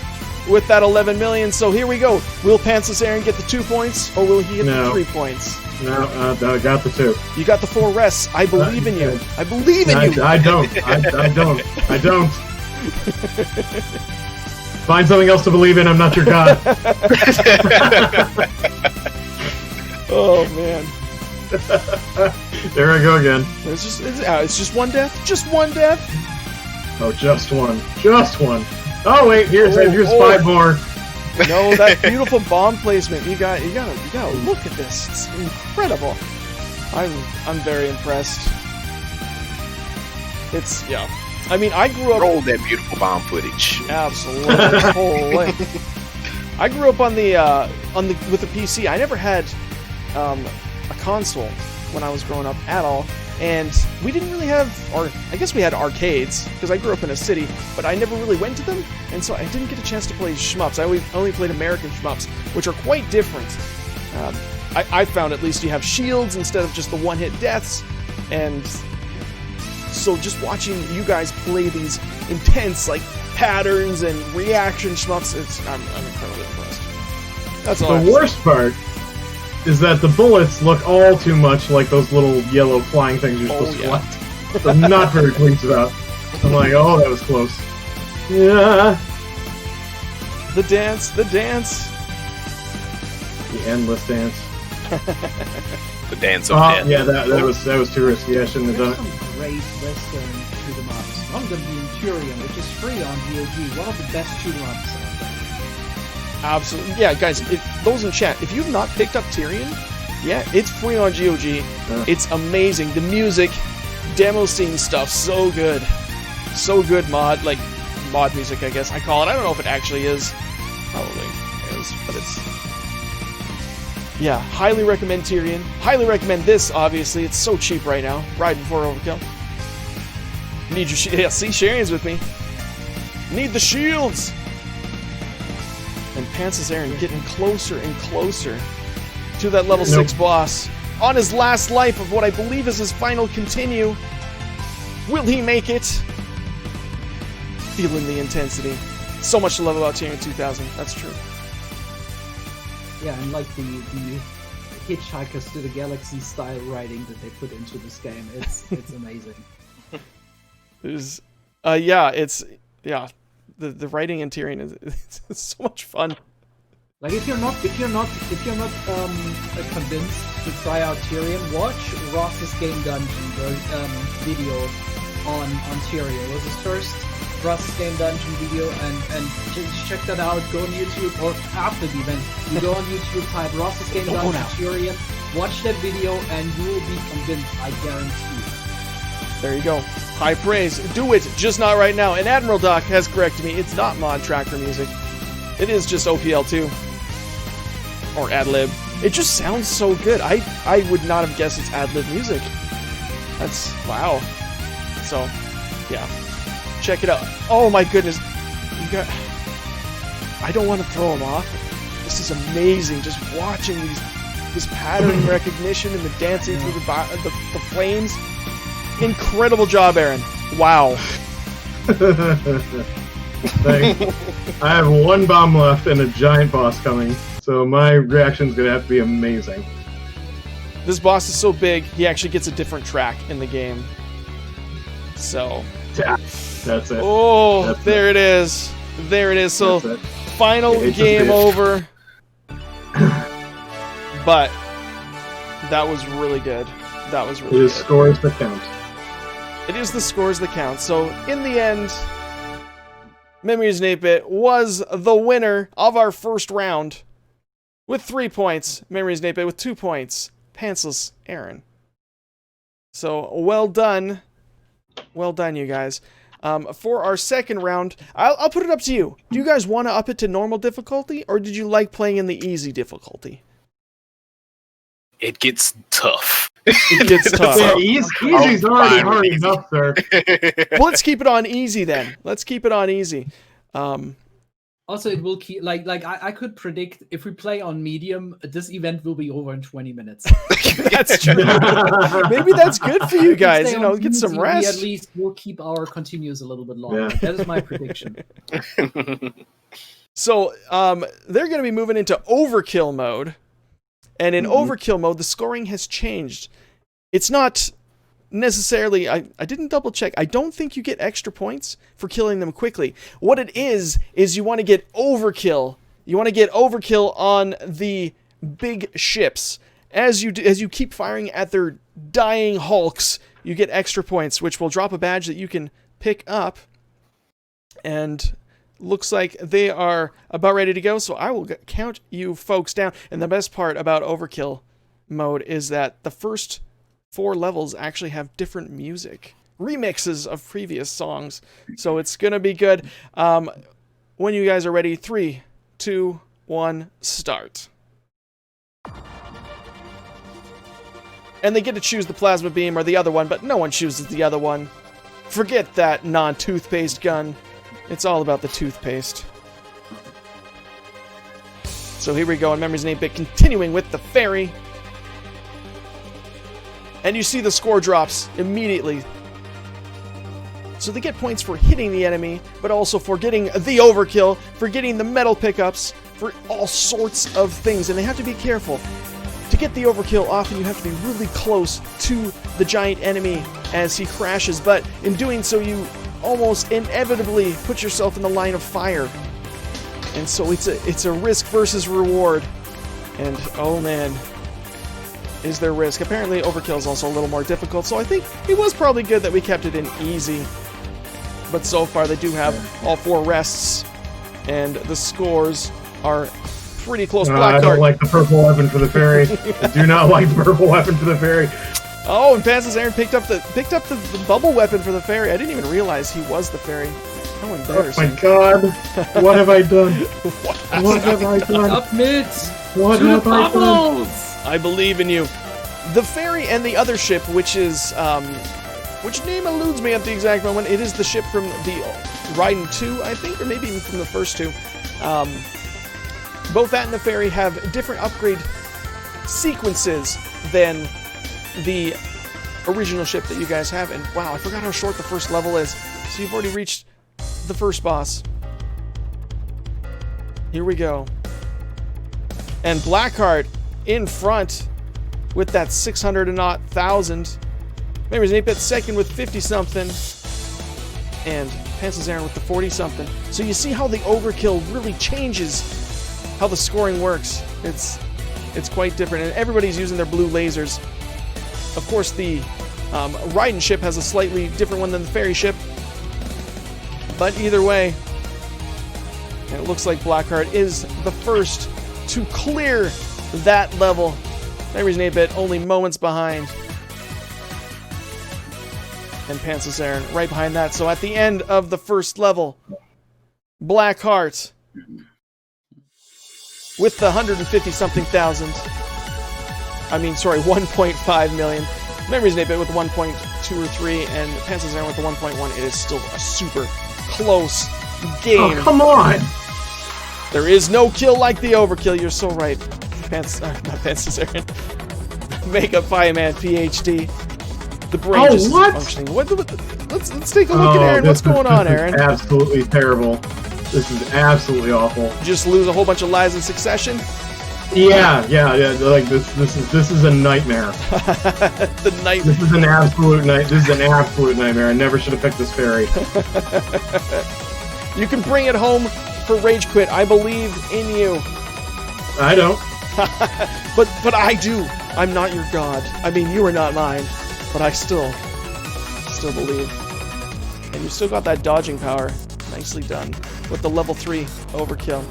[SPEAKER 1] with that 11 million. So here we go. Will Pantsless Aaron get the 2 points, or will he get the 3 points?
[SPEAKER 2] No, I got the 2.
[SPEAKER 1] You got the 4 rests. I believe in you. I believe in you.
[SPEAKER 2] I don't. I don't. Find something else to believe in. I'm not your god.
[SPEAKER 1] Oh man.
[SPEAKER 2] There I go again.
[SPEAKER 1] It's just one death. Just one death.
[SPEAKER 2] Oh, just one. Just one. Oh wait, here's 5 more.
[SPEAKER 1] No, that beautiful bomb placement. You gotta look at this. It's incredible. I'm very impressed. It's I mean, I grew up.
[SPEAKER 3] Roll that beautiful bomb footage.
[SPEAKER 1] Absolutely. Holy. I grew up on the with the PC. I never had a console when I was growing up at all, and we didn't really have, or I guess we had arcades because I grew up in a city, but I never really went to them, and so I didn't get a chance to play shmups. I only played American shmups, which are quite different. I found at least you have shields instead of just the one-hit deaths, and so just watching you guys play these intense like patterns and reaction shmups, I'm incredibly impressed. That's all.
[SPEAKER 2] The worst part is that the bullets look all too much like those little yellow flying things you're supposed to collect. I'm not very pleased about. I'm like, oh, that was close. Yeah.
[SPEAKER 1] The dance.
[SPEAKER 2] The endless dance.
[SPEAKER 3] The dance of death.
[SPEAKER 2] Yeah, that was too risky. I shouldn't have done it.
[SPEAKER 4] Some great Western shoot 'em ups. One of them being Turian, which is free on GOG. One of the best shoot 'em ups out there.
[SPEAKER 1] Absolutely. Yeah, guys, those in chat, if you've not picked up Tyrion, yeah, it's free on GOG. It's amazing. The music, demo scene stuff, so good. So good mod music, I guess I call it. I don't know if it actually is. Probably is, but it's... Yeah, highly recommend Tyrion. Highly recommend this, obviously. It's so cheap right now. Raiden for Overkill. Need your yeah, see, Sharon's with me. Need the shields! And Pantsless Aaron getting closer and closer to that level 6 boss. On his last life of what I believe is his final continue. Will he make it? Feeling the intensity. So much to love about Tyrion 2000. That's true.
[SPEAKER 4] Yeah, and like the Hitchhikers to the Galaxy style writing that they put into this game, it's amazing.
[SPEAKER 1] The writing in Tyrion is so much fun.
[SPEAKER 4] Like if you're not convinced to try out Tyrion, watch Ross's Game Dungeon video on Tyrion. It was his first Ross's Game Dungeon video, and just check that out. Go on YouTube, or after the event, you go on YouTube, type Ross's Game Dungeon Tyrion, watch that video, and you will be convinced. I guarantee.
[SPEAKER 1] There you go. High praise. Do it, just not right now. And Admiral Doc has corrected me. It's not mod tracker music. It is just OPL2. Or ad-lib. It just sounds so good. I would not have guessed it's ad-lib music. That's... wow. So, yeah. Check it out. Oh my goodness. You got... I don't want to throw him off. This is amazing. Just watching this pattern recognition and the dancing through the flames. Incredible job, Aaron. Wow.
[SPEAKER 2] Thanks. I have 1 bomb left and a giant boss coming, so my reaction's gonna have to be amazing.
[SPEAKER 1] This boss is so big, he actually gets a different track in the game. So...
[SPEAKER 2] That's it.
[SPEAKER 1] Oh,
[SPEAKER 2] That's
[SPEAKER 1] there it is. There it is. So, final game over. But, that was really good. That was really good.
[SPEAKER 2] It is scores that count.
[SPEAKER 1] It is the scores that count. So, in the end, Memories in 8-Bit was the winner of our first round with 3 points. Memories in 8-Bit with 2 points. Pantsless Aaron. So, well done. Well done, you guys. For our second round, I'll put it up to you. Do you guys want to up it to normal difficulty, or did you like playing in the easy difficulty?
[SPEAKER 3] It gets tough.
[SPEAKER 1] It gets tough.
[SPEAKER 2] Yeah, easy's already hard enough, sir.
[SPEAKER 1] Well, let's keep it on easy then. Let's keep it on easy.
[SPEAKER 4] Also, it will keep I could predict if we play on medium, this event will be over in 20 minutes.
[SPEAKER 1] That's true. Maybe that's good for you guys.
[SPEAKER 4] Stay
[SPEAKER 1] You know,
[SPEAKER 4] on
[SPEAKER 1] get some
[SPEAKER 4] easy,
[SPEAKER 1] rest.
[SPEAKER 4] At least we'll keep our continues a little bit longer.
[SPEAKER 2] Yeah.
[SPEAKER 4] That is my prediction.
[SPEAKER 1] So, they're going to be moving into Overkill Mode. And in Overkill Mode, the scoring has changed. It's not necessarily... I didn't double check. I don't think you get extra points for killing them quickly. What it is you want to get overkill. You want to get overkill on the big ships. As you keep firing at their dying hulks, you get extra points, which will drop a badge that you can pick up. And... looks like they are about ready to go, so I will count you folks down. And the best part about Overkill Mode is that the first 4 levels actually have different music. Remixes of previous songs. So it's going to be good. When you guys are ready, 3, 2, 1, start. And they get to choose the plasma beam or the other one, but no one chooses the other one. Forget that non-toothpaste gun. It's all about the toothpaste. So here we go on Memories in 8-Bit, continuing with the fairy. And you see the score drops immediately. So they get points for hitting the enemy, but also for getting the overkill, for getting the metal pickups, for all sorts of things. And they have to be careful. To get the overkill, often you have to be really close to the giant enemy as he crashes, but in doing so you almost inevitably put yourself in the line of fire. And so it's a risk versus reward. And oh man, is there risk. Apparently Overkill is also a little more difficult, so I think it was probably good that we kept it in easy. But so far they do have all 4 rests, and the scores are pretty close.
[SPEAKER 2] I don't like the purple weapon for the fairy. I do not like the purple weapon for the fairy.
[SPEAKER 1] Oh, and Panzer's Aaron picked up the bubble weapon for the fairy. I didn't even realize he was the fairy. How embarrassing.
[SPEAKER 2] Oh my god. What have I done? What have I done?
[SPEAKER 4] Up mids!
[SPEAKER 2] What
[SPEAKER 4] To
[SPEAKER 2] have
[SPEAKER 4] the
[SPEAKER 2] I done?
[SPEAKER 4] bubbles!
[SPEAKER 1] I believe in you. The fairy and the other ship, which is, which name eludes me at the exact moment. It is the ship from the Raiden 2, I think, or maybe even from the first 2. Both that and the fairy have different upgrade sequences than the original ship that you guys have. And wow, I forgot how short the first level is. So you've already reached the first boss. Here we go. And Blackheart in front with that 600 and not thousand. Memories in 8-Bit second with 50-something. And Panzer's Aaron with the 40-something. So you see how the overkill really changes how the scoring works. It's quite different. And everybody's using their blue lasers. Of course, the Raiden ship has a slightly different one than the fairy ship. But either way, it looks like Blackheart is the first to clear that level. Memories in 8-Bit only moments behind. And Panzer's Aaron right behind that. So at the end of the first level, Blackheart with the 150-something thousand. 1.5 million. Memories in 8-Bit with 1.2 or 3, and Panzer's Aaron with the 1.1. It is still a super close game.
[SPEAKER 2] Oh, come on!
[SPEAKER 1] There is no kill like the overkill. You're so right. Not Panzer's Aaron. Makeup Fireman PhD. The brain just isn't functioning. Let's take a look at Aaron. What's going on, Aaron?
[SPEAKER 2] This is absolutely terrible. This is absolutely awful.
[SPEAKER 1] Just lose a whole bunch of lives in succession?
[SPEAKER 2] Yeah. Like this is a nightmare.
[SPEAKER 1] The nightmare.
[SPEAKER 2] This is an absolute nightmare. I never should have picked this fairy.
[SPEAKER 1] You can bring it home for Rage Quit. I believe in you.
[SPEAKER 2] I don't.
[SPEAKER 1] but I do. I'm not your god. I mean, you are not mine. But I still believe. And you still got that dodging power. Nicely done. With the level 3 overkill.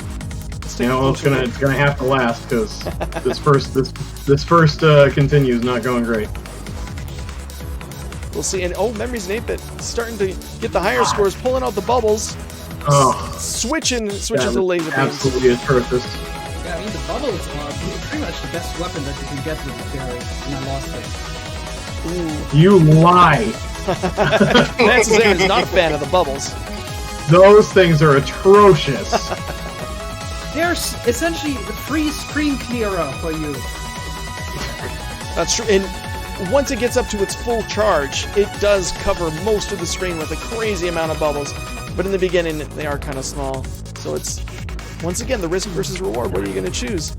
[SPEAKER 2] It's gonna have to last because this first continue is not going great.
[SPEAKER 1] We'll see. And Memories and 8-Bit starting to get the higher scores, pulling out the bubbles.
[SPEAKER 2] Oh,
[SPEAKER 1] Switching to laser beams.
[SPEAKER 2] absolutely atrocious.
[SPEAKER 4] Yeah, I mean, the bubbles are pretty much the best weapon that you can get with the fairy, and I lost it.
[SPEAKER 1] Ooh.
[SPEAKER 2] You lie.
[SPEAKER 1] Nancy is not a fan of the bubbles.
[SPEAKER 2] Those things are atrocious.
[SPEAKER 4] They're essentially the free screen clearer for you.
[SPEAKER 1] That's true. And once it gets up to its full charge, it does cover most of the screen with a crazy amount of bubbles. But in the beginning, they are kind of small. So it's, once again, the risk versus reward. What are you going to choose?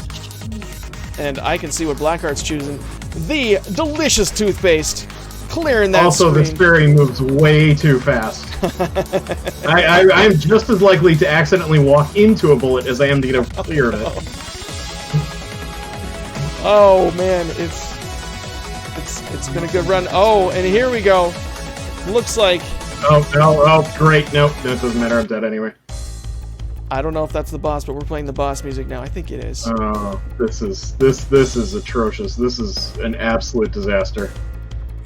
[SPEAKER 1] And I can see what Blackheart's choosing. The delicious toothpaste. Clearing that
[SPEAKER 2] also,
[SPEAKER 1] screen.
[SPEAKER 2] this fairy moves way too fast. I'm just as likely to accidentally walk into a bullet as I am to get a clear of it.
[SPEAKER 1] Oh man, it's been a good run. Oh, and here we go. Looks like.
[SPEAKER 2] Oh, great. Nope, that doesn't matter. I'm dead anyway.
[SPEAKER 1] I don't know if that's the boss, but we're playing the boss music now. I think it is.
[SPEAKER 2] Oh, this is atrocious. This is an absolute disaster.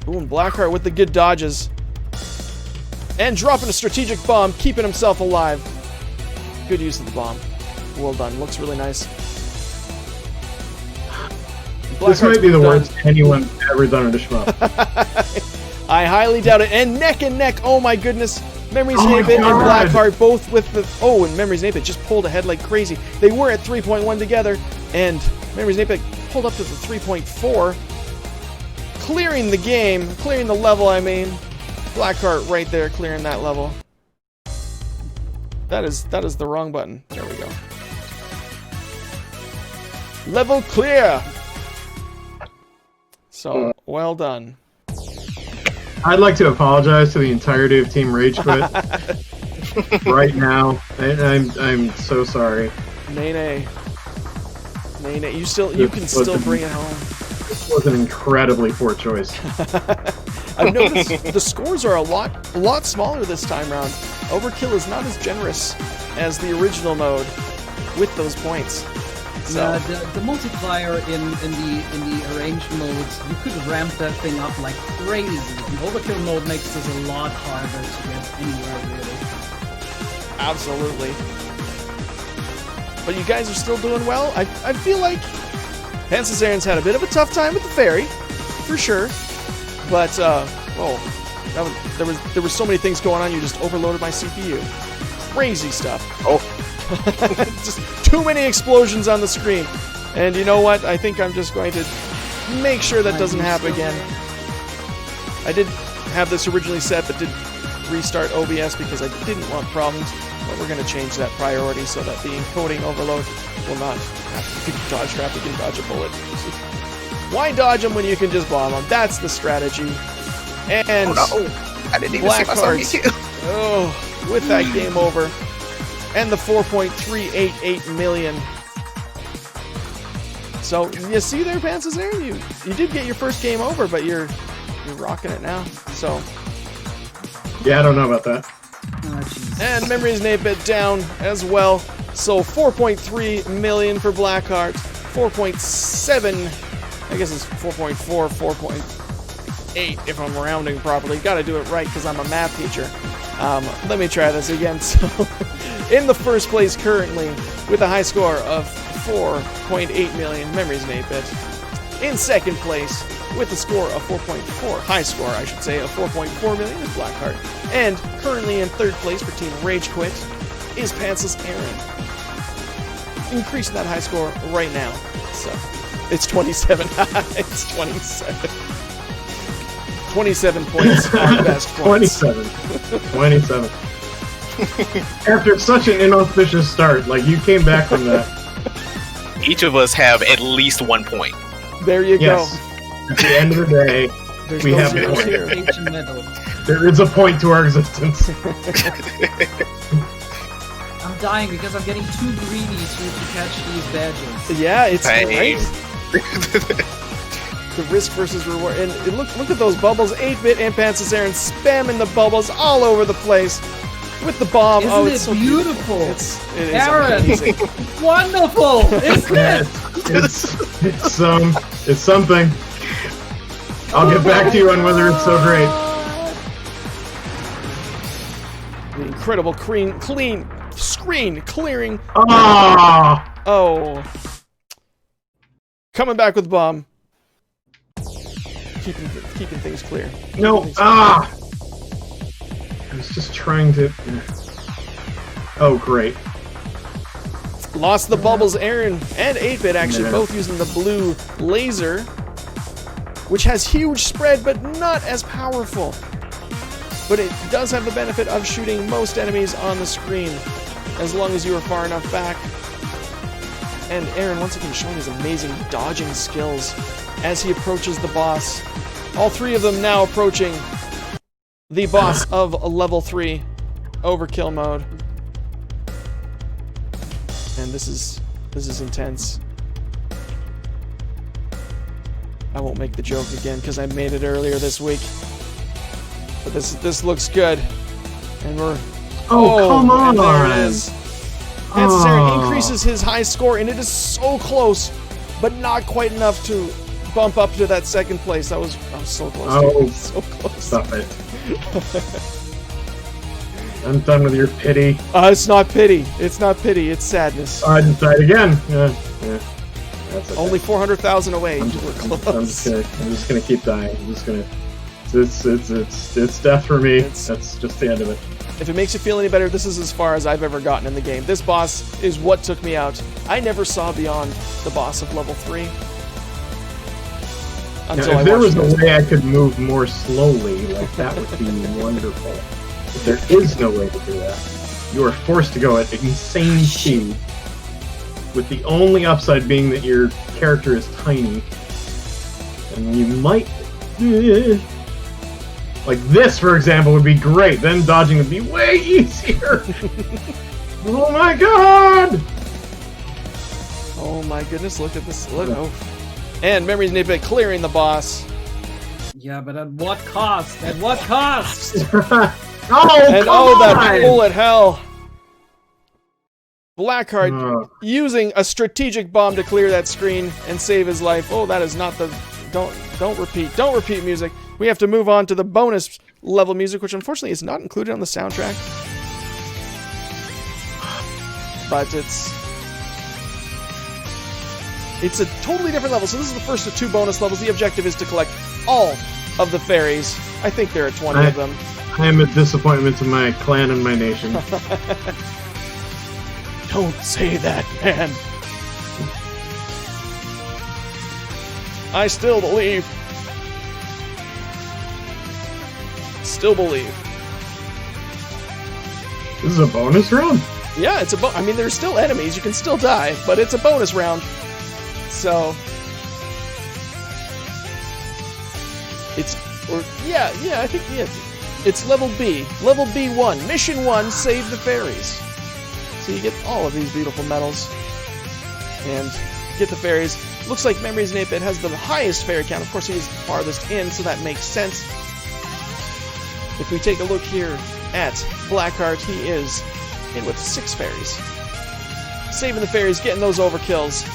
[SPEAKER 1] Ooh, and Blackheart with the good dodges. And dropping a strategic bomb, keeping himself alive. Good use of the bomb. Well done. Looks really nice.
[SPEAKER 2] This might be the worst anyone's ever done in a shmup.
[SPEAKER 1] I highly doubt it. And neck. Oh my goodness. Memories and 8-Bit and
[SPEAKER 2] God.
[SPEAKER 1] Blackheart both with the... Oh, and Memories and 8-Bit just pulled ahead like crazy. They were at 3.1 together. And Memories and 8-Bit pulled up to the 3.4. Clearing the game. Clearing the level, I mean. Blackheart right there clearing that level. That is the wrong button. There we go. Level clear! So, well done.
[SPEAKER 2] I'd like to apologize to the entirety of Team Rage Quit right now. I'm so sorry.
[SPEAKER 1] Nay. You can still bring it home.
[SPEAKER 2] This was an incredibly poor choice.
[SPEAKER 1] I've noticed the scores are a lot smaller this time round. Overkill is not as generous as the original mode with those points. So.
[SPEAKER 4] Yeah, the multiplier in the arranged modes, you could ramp that thing up like crazy. The Overkill mode makes this a lot harder to get anywhere, really.
[SPEAKER 1] Absolutely. But you guys are still doing well. I feel like Panzer's had a bit of a tough time with the fairy, for sure. But there was so many things going on. You just overloaded my CPU. Crazy stuff.
[SPEAKER 3] Oh.
[SPEAKER 1] Just too many explosions on the screen. And you know what? I think I'm just going to make sure that doesn't happen again. I did have this originally set, but did restart OBS because I didn't want problems. But we're going to change that priority so that the encoding overload will not have to dodge traffic and dodge a bullet. Why dodge them when you can just bomb them? That's the strategy. And
[SPEAKER 3] I didn't even see myself get killed.
[SPEAKER 1] Oh, with that game over. And the 4.388 million. So you see there, Panzer, you did get your first game over, but you're rocking it now. So
[SPEAKER 2] yeah, I don't know about that.
[SPEAKER 1] And Memories and 8-Bit down as well. So 4.3 million for Blackheart, 4.7. I guess it's 4.4, 4.8 if I'm rounding properly. Got to do it right because I'm a math teacher. Let me try this again. So, in the first place currently, with a high score of 4.8 million, Memories and 8-Bit. In second place, with a score of 4.4, high score, I should say, of 4.4 million is Blackheart. And currently in third place for Team Rage Quit is Panzer's Aaron. Increasing that high score right now. So, it's 27. It's 27. 27 points on best points.
[SPEAKER 2] 27. After such an inauspicious start, like you came back from that.
[SPEAKER 3] Each of us have at least 1 point.
[SPEAKER 1] There you
[SPEAKER 2] yes.
[SPEAKER 1] go.
[SPEAKER 2] At the end of the day,
[SPEAKER 1] There's
[SPEAKER 2] we
[SPEAKER 1] no
[SPEAKER 2] have a
[SPEAKER 1] zeros
[SPEAKER 2] point.
[SPEAKER 1] here.
[SPEAKER 2] There is a point to our existence.
[SPEAKER 4] I'm dying because I'm getting too greedy to catch these badges.
[SPEAKER 1] Yeah, it's
[SPEAKER 3] Hey.
[SPEAKER 1] great. The risk versus reward. And look at those bubbles. 8-Bit and Panzer's Aaron spamming the bubbles all over the place with the bomb.
[SPEAKER 4] Isn't
[SPEAKER 1] it's
[SPEAKER 4] it
[SPEAKER 1] so
[SPEAKER 4] beautiful?
[SPEAKER 1] It is
[SPEAKER 4] Aaron!
[SPEAKER 1] amazing.
[SPEAKER 4] Wonderful! Isn't it?
[SPEAKER 2] It's something. I'll get back to you on whether it's so great.
[SPEAKER 1] The incredible clean screen clearing.
[SPEAKER 2] Ah!
[SPEAKER 1] Oh. Coming back with bomb. Keeping things clear.
[SPEAKER 2] No. Ah! I was just trying to... Oh, great.
[SPEAKER 1] Lost the bubbles. Aaron and 8-Bit actually both using the blue laser, which has huge spread but not as powerful. But it does have the benefit of shooting most enemies on the screen as long as you are far enough back. And Aaron once again showing his amazing dodging skills as he approaches the boss. All three of them now approaching the boss of level 3, Overkill Mode. And this is intense. I won't make the joke again because I made it earlier this week. But this looks good. And we're...
[SPEAKER 2] Oh, come on!
[SPEAKER 1] And there it is. Aaron increases his high score, and it is so close, but not quite enough to bump up to that second place. I was so close.
[SPEAKER 2] Oh,
[SPEAKER 1] so close.
[SPEAKER 2] Stop it. I'm done with your pity.
[SPEAKER 1] It's not pity. It's not pity. It's sadness.
[SPEAKER 2] I just died again. Yeah. That's okay.
[SPEAKER 1] Only 400,000 away.
[SPEAKER 2] I'm just gonna keep dying. I'm just gonna. It's death for me. That's just the end of it.
[SPEAKER 1] If it makes you feel any better, this is as far as I've ever gotten in the game. This boss is what took me out. I never saw beyond the boss of level 3.
[SPEAKER 2] Now, if there was a way I could move more slowly, like that would be wonderful. But there is no way to do that. You are forced to go at insane speed, with the only upside being that your character is tiny. And you might... Like this, for example, would be great. Then dodging would be way easier. Oh my god!
[SPEAKER 1] Oh my goodness, look at this. Look. Oh. And Memory's 8-Bit clearing the boss.
[SPEAKER 4] Yeah, but at what cost? At what cost?
[SPEAKER 1] That bullet hell. Blackheart using a strategic bomb to clear that screen and save his life. Oh, that is not the... Don't repeat music. We have to move on to the bonus level music, which unfortunately is not included on the soundtrack. But it's a totally different level. So this is the first of 2 bonus levels. The objective is to collect all of the fairies. I think there are 20 of them.
[SPEAKER 2] I am a disappointment to my clan and my nation.
[SPEAKER 1] Don't say that, man. I still believe. Still believe.
[SPEAKER 2] This is a bonus round?
[SPEAKER 1] Yeah, it's I mean, there's still enemies. You can still die, but it's a bonus round. So... I think it's level B. Level B1. Mission 1, save the fairies. So you get all of these beautiful medals. And get the fairies. Looks like Memory's 8-Bit has the highest fairy count. Of course, he's farthest in, so that makes sense. If we take a look here at Blackheart, he is in with 6 fairies. Saving the fairies, getting those overkills.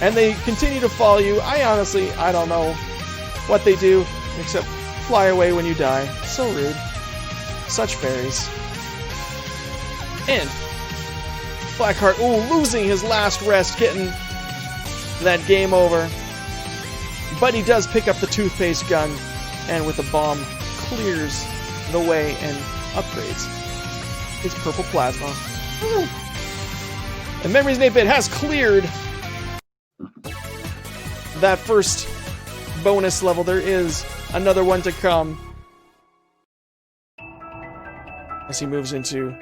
[SPEAKER 1] And they continue to follow you. I don't know what they do, except fly away when you die. So rude. Such fairies. And Blackheart, losing his last rest, getting that game over. But he does pick up the toothpaste gun, and with the bomb, clears the way and upgrades his purple plasma. And Memory's 8-Bit has cleared that first bonus level. There is another one to come as he moves into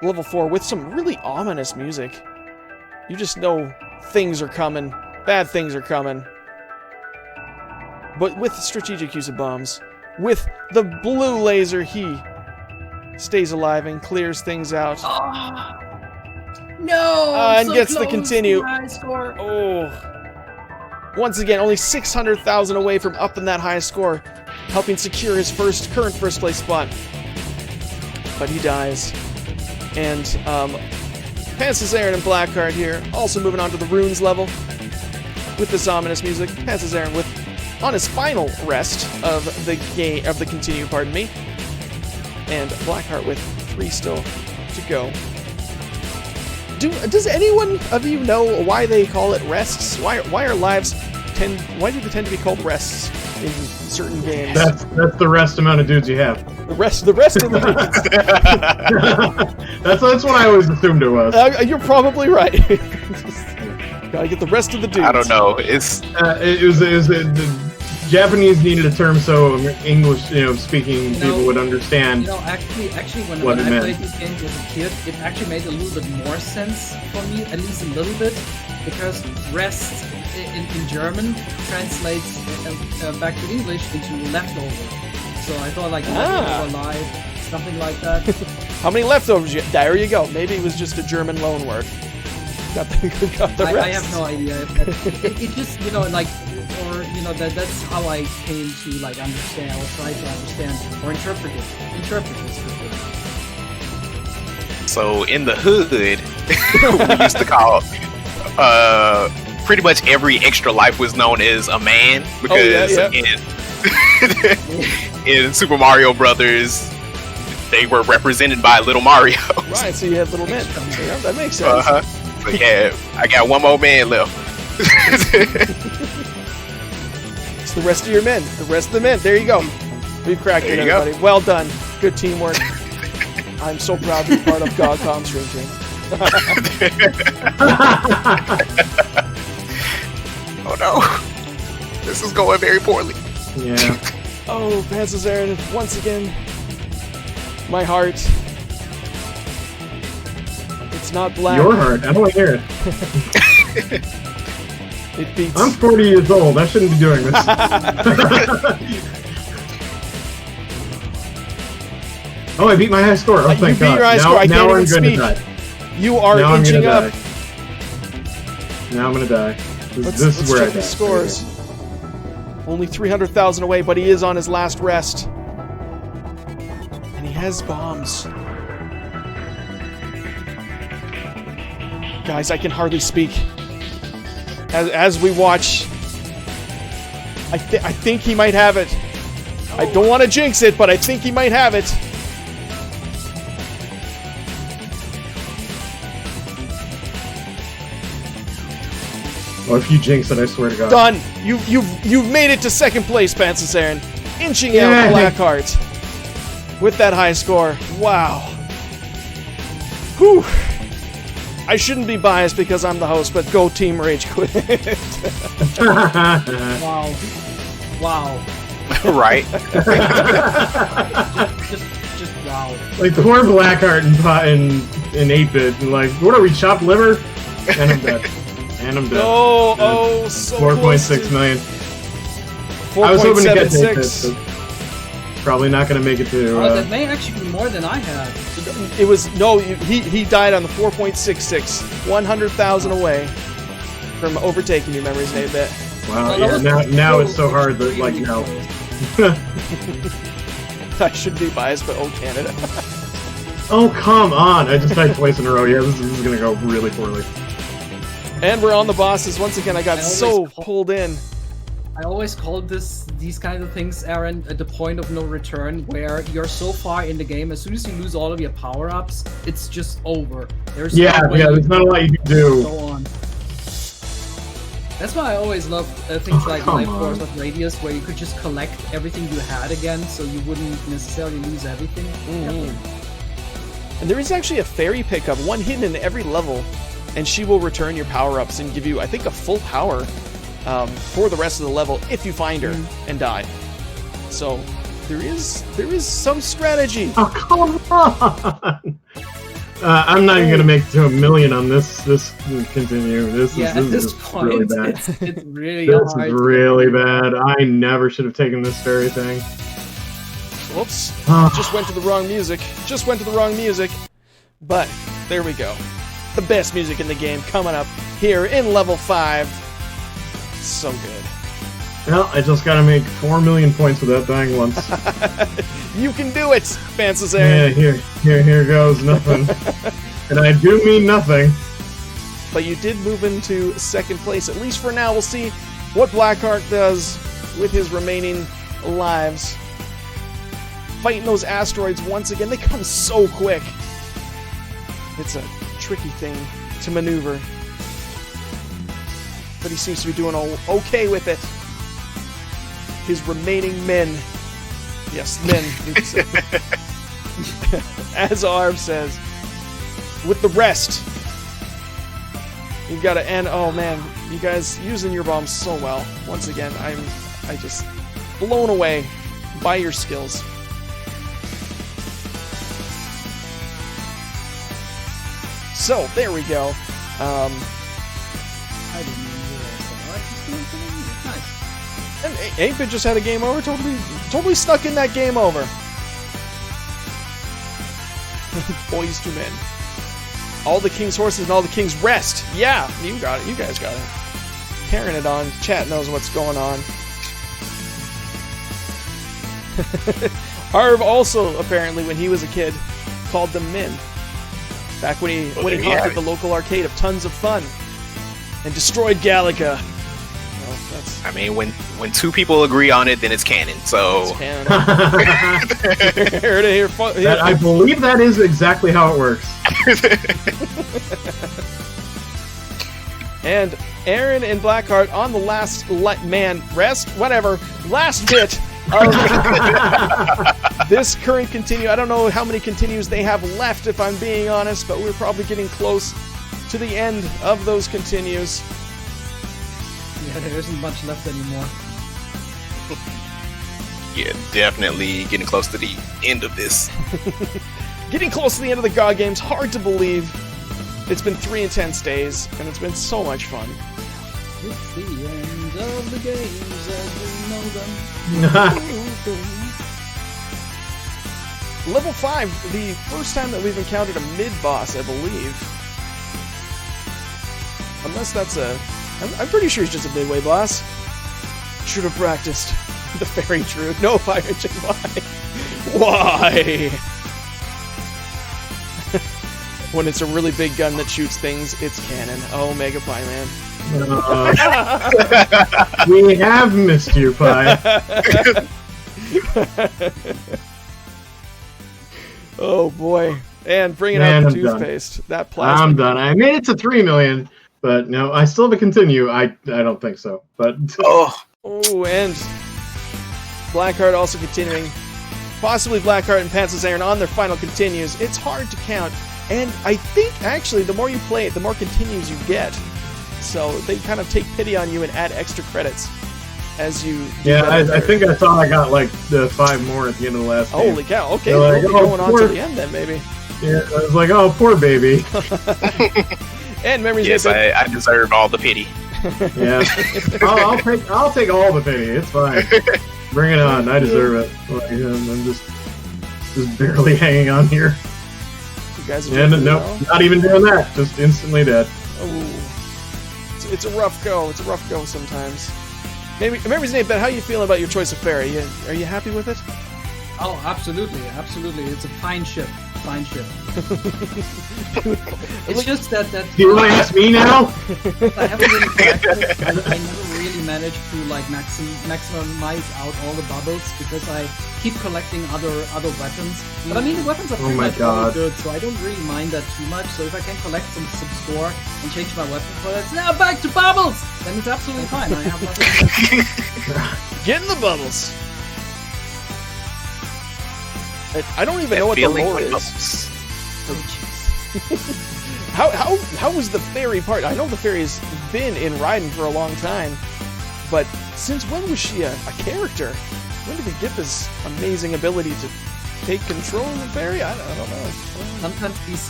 [SPEAKER 1] level 4 with some really ominous music. You just know things are coming. Bad things are coming. But with strategic use of bombs, with the blue laser, he stays alive and clears things out.
[SPEAKER 4] No!
[SPEAKER 1] And so gets the continue. Once again, only 600,000 away from upping that high score, helping secure his current first place spot. But he dies. And Pances Aaron and Blackheart here, also moving on to the runes level with this ominous music. Pances Aaron on his final rest of the continue, and Blackheart with 3 still to go. Does anyone of you know why they call it rests? Why are lives why do they tend to be called rests in certain games?
[SPEAKER 2] That's the rest amount of dudes you have.
[SPEAKER 1] The rest of the dudes.
[SPEAKER 2] That's what I always assumed it was.
[SPEAKER 1] You're probably right. Gotta get the rest of the dudes.
[SPEAKER 3] I don't know. It's
[SPEAKER 2] the Japanese needed a term so English, speaking people would understand.
[SPEAKER 4] Actually, when I played these games as a kid, it actually made a little bit more sense for me, at least a little bit, because rest in German translates back to English into leftover. So I thought leftover live, something like that.
[SPEAKER 1] How many leftovers? There you go. Maybe it was just a German loan word. Got the rest.
[SPEAKER 4] I have no idea. It just that's how I came to understand or try to understand or interpret this for sure.
[SPEAKER 3] So in the hood, we used to call pretty much every extra life was known as a man because in Super Mario Brothers, they were represented by little Mario.
[SPEAKER 1] Right, so you had little men. Yeah, that makes sense.
[SPEAKER 3] So yeah, I got one more man left.
[SPEAKER 1] It's the rest of your men. The rest of the men. There you go. We've cracked it, everybody. Go. Well done. Good teamwork. I'm so proud to be part of GOG.com stream team.
[SPEAKER 3] Oh no. This is going very poorly.
[SPEAKER 2] Yeah.
[SPEAKER 1] Oh, Panzerzarin, once again, my heart. It's not black.
[SPEAKER 2] Your heart. I don't want to hear it.
[SPEAKER 1] It beats.
[SPEAKER 2] I'm 40 years old. I shouldn't be doing this. Oh, I beat my high score. Oh, thank God.
[SPEAKER 1] You beat your high score. I can't even speak. You are inching up.
[SPEAKER 2] Now I'm gonna die. This is
[SPEAKER 1] check
[SPEAKER 2] where I die.
[SPEAKER 1] his scores. Only 300,000 away, but he is on his last rest. And he has bombs. Guys, I can hardly speak. As we watch, I think he might have it. I don't want to jinx it, but I think he might have it.
[SPEAKER 2] Well, if you jinx it, I swear to God.
[SPEAKER 1] Done. You've made it to second place, Panzerzarin, inching out Blackheart with that high score. Wow. Whew. I shouldn't be biased because I'm the host, but go Team Rage Quit.
[SPEAKER 4] Wow.
[SPEAKER 3] Right.
[SPEAKER 4] just wow.
[SPEAKER 2] Like poor Blackheart in 8-bit. Like, what are we, chopped liver? And I'm dead.
[SPEAKER 1] So
[SPEAKER 2] 4.6 million.
[SPEAKER 1] 4.76.
[SPEAKER 2] I was hoping to get 8-bit, but probably not going to make it to.
[SPEAKER 4] That may actually be more than I had.
[SPEAKER 1] It was he died on the 4.66, 100,000 away from overtaking you, Memories in 8-bit.
[SPEAKER 2] Wow, yeah, now it's so hard that, like, no.
[SPEAKER 1] I should be biased, but Canada.
[SPEAKER 2] Oh, come on! I just died twice in a row. Yeah, this is gonna go really poorly.
[SPEAKER 1] And we're on the bosses. Once again, I got pulled in.
[SPEAKER 4] I always called these kind of things, Aaron, at the point of no return, where you're so far in the game, as soon as you lose all of your power-ups, it's just over. There's
[SPEAKER 2] there's not a lot you can do.
[SPEAKER 4] So on. That's why I always love things like Life Force of Radius, where you could just collect everything you had again, so you wouldn't necessarily lose everything.
[SPEAKER 1] Mm-hmm. And there is actually a fairy pickup, one hidden in every level, and she will return your power-ups and give you, I think, a full power for the rest of the level if you find her and die. So there is some strategy.
[SPEAKER 2] Oh, come on! I'm not even gonna make it to 1 million on this. Continue. This is
[SPEAKER 4] point,
[SPEAKER 2] really bad.
[SPEAKER 4] It's really
[SPEAKER 2] this
[SPEAKER 4] hard.
[SPEAKER 2] Is really bad. I never should have taken this fairy thing.
[SPEAKER 1] Whoops! Just went to the wrong music. But there we go. The best music in the game coming up here in level 5. So good.
[SPEAKER 2] Well, I just gotta make 4 million points with that dying once.
[SPEAKER 1] You can do it, Panzerzarin.
[SPEAKER 2] Yeah, here goes nothing. And I do mean nothing.
[SPEAKER 1] But you did move into second place, at least for now. We'll see what Blackheart does with his remaining lives. fighting those asteroids once again. They come so quick. It's a tricky thing to maneuver. But he seems to be doing okay with it. His remaining men. Yes, men. As Arv says. With the rest. You've got to end. Oh man, you guys using your bombs so well. Once again, I just blown away by your skills. So there we go.
[SPEAKER 4] I didn't even realize that. I just doing something nice.
[SPEAKER 1] And 8-Bit just had a game over. Totally stuck in that game over. Boys to men. All the king's horses and all the king's rest. Yeah, you got it. You guys got it. Carrying it on. Chat knows what's going on. Arv also, apparently, when he was a kid, called them men. Back when he conquered the local arcade of Tons of Fun and destroyed Galaga. Well, that's...
[SPEAKER 3] I mean, when two people agree on it, then it's canon. So
[SPEAKER 1] It's canon. Heard it here.
[SPEAKER 2] I believe that is exactly how it works.
[SPEAKER 1] And Aaron and Blackheart on the last last bit of this current continue. I don't know how many continues they have left, if I'm being honest, but we're probably getting close to the end of those continues.
[SPEAKER 4] Yeah, there isn't much left anymore.
[SPEAKER 3] yeah, definitely getting close to the end of this.
[SPEAKER 1] Getting close to the end of the GOG games, hard to believe. It's been 3 intense days, and it's been so much fun.
[SPEAKER 4] It's the end of the games as we know them.
[SPEAKER 1] Level 5, the first time that we've encountered a mid-boss, I believe. Unless that's I'm pretty sure it's just a midway boss. Should have practiced. The fairy truth. No, Fire Engine, why? Why? When it's a really big gun that shoots things, it's canon. Oh, Mega Pie Man.
[SPEAKER 2] We have missed you, Pie.
[SPEAKER 1] Oh boy. And bringing out the toothpaste. That plastic.
[SPEAKER 2] I'm done. I made it to 3 million, but no, I still have a continue. I don't think so. But
[SPEAKER 1] Oh, and Blackheart also continuing. Possibly Blackheart and Pantsless Aaron on their final continues. It's hard to count. And I think, actually, the more you play it, the more continues you get. So they kind of take pity on you and add extra credits as you...
[SPEAKER 2] Yeah, I think I thought I got, like, the 5 more at the end of the last game.
[SPEAKER 1] Holy cow, okay, we'll be going on to the end then, maybe.
[SPEAKER 2] Yeah, I was like, oh, poor baby.
[SPEAKER 1] And memories...
[SPEAKER 3] Yes, I deserve all the pity.
[SPEAKER 2] Yeah. I'll take all the pity, it's fine. Bring it on, I deserve it. Like, I'm just barely hanging on here.
[SPEAKER 1] Guys
[SPEAKER 2] and nope, not even doing that. Just instantly dead.
[SPEAKER 1] Oh, it's a rough go. It's a rough go sometimes. Memories, Nate, but how are you feeling about your choice of fairy? Are you happy with it?
[SPEAKER 4] Oh, absolutely. It's a fine ship. It's just that.
[SPEAKER 2] Do you want to ask me now?
[SPEAKER 4] I haven't really practiced. I never really managed to like maximize out all the bubbles because I keep collecting other weapons. But I mean, the weapons are pretty much all good, so I don't really mind that too much. So if I can collect some score and change my weapon for that, now back to bubbles, then it's absolutely fine. I have nothing.
[SPEAKER 1] Get in the bubbles. I don't even know what the lore is. How was the fairy part? I know the fairy's been in Raiden for a long time, but since when was she a character? When did we get this amazing ability to take control of the fairy? I don't know.
[SPEAKER 4] Sometimes these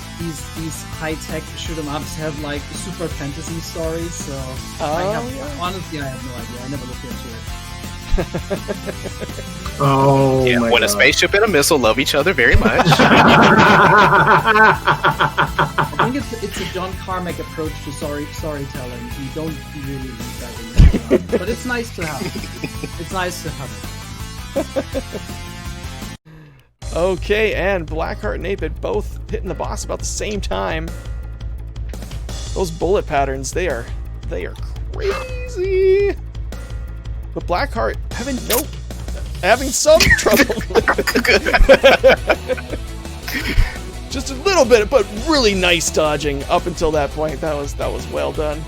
[SPEAKER 4] high-tech shoot-em-ups have like super fantasy stories, so honestly I have no idea. I never looked into it.
[SPEAKER 2] Oh,
[SPEAKER 3] yeah, when a spaceship and a missile love each other very much.
[SPEAKER 4] I think it's a John Carmack approach to storytelling. You don't really need that in there, but it's nice to have. It's nice to have it.
[SPEAKER 1] Okay, and Blackheart and 8-Bit both hitting the boss about the same time. Those bullet patterns, they are crazy. But Blackheart having having some trouble with it. Just a little bit, but really nice dodging up until that point. That was well done.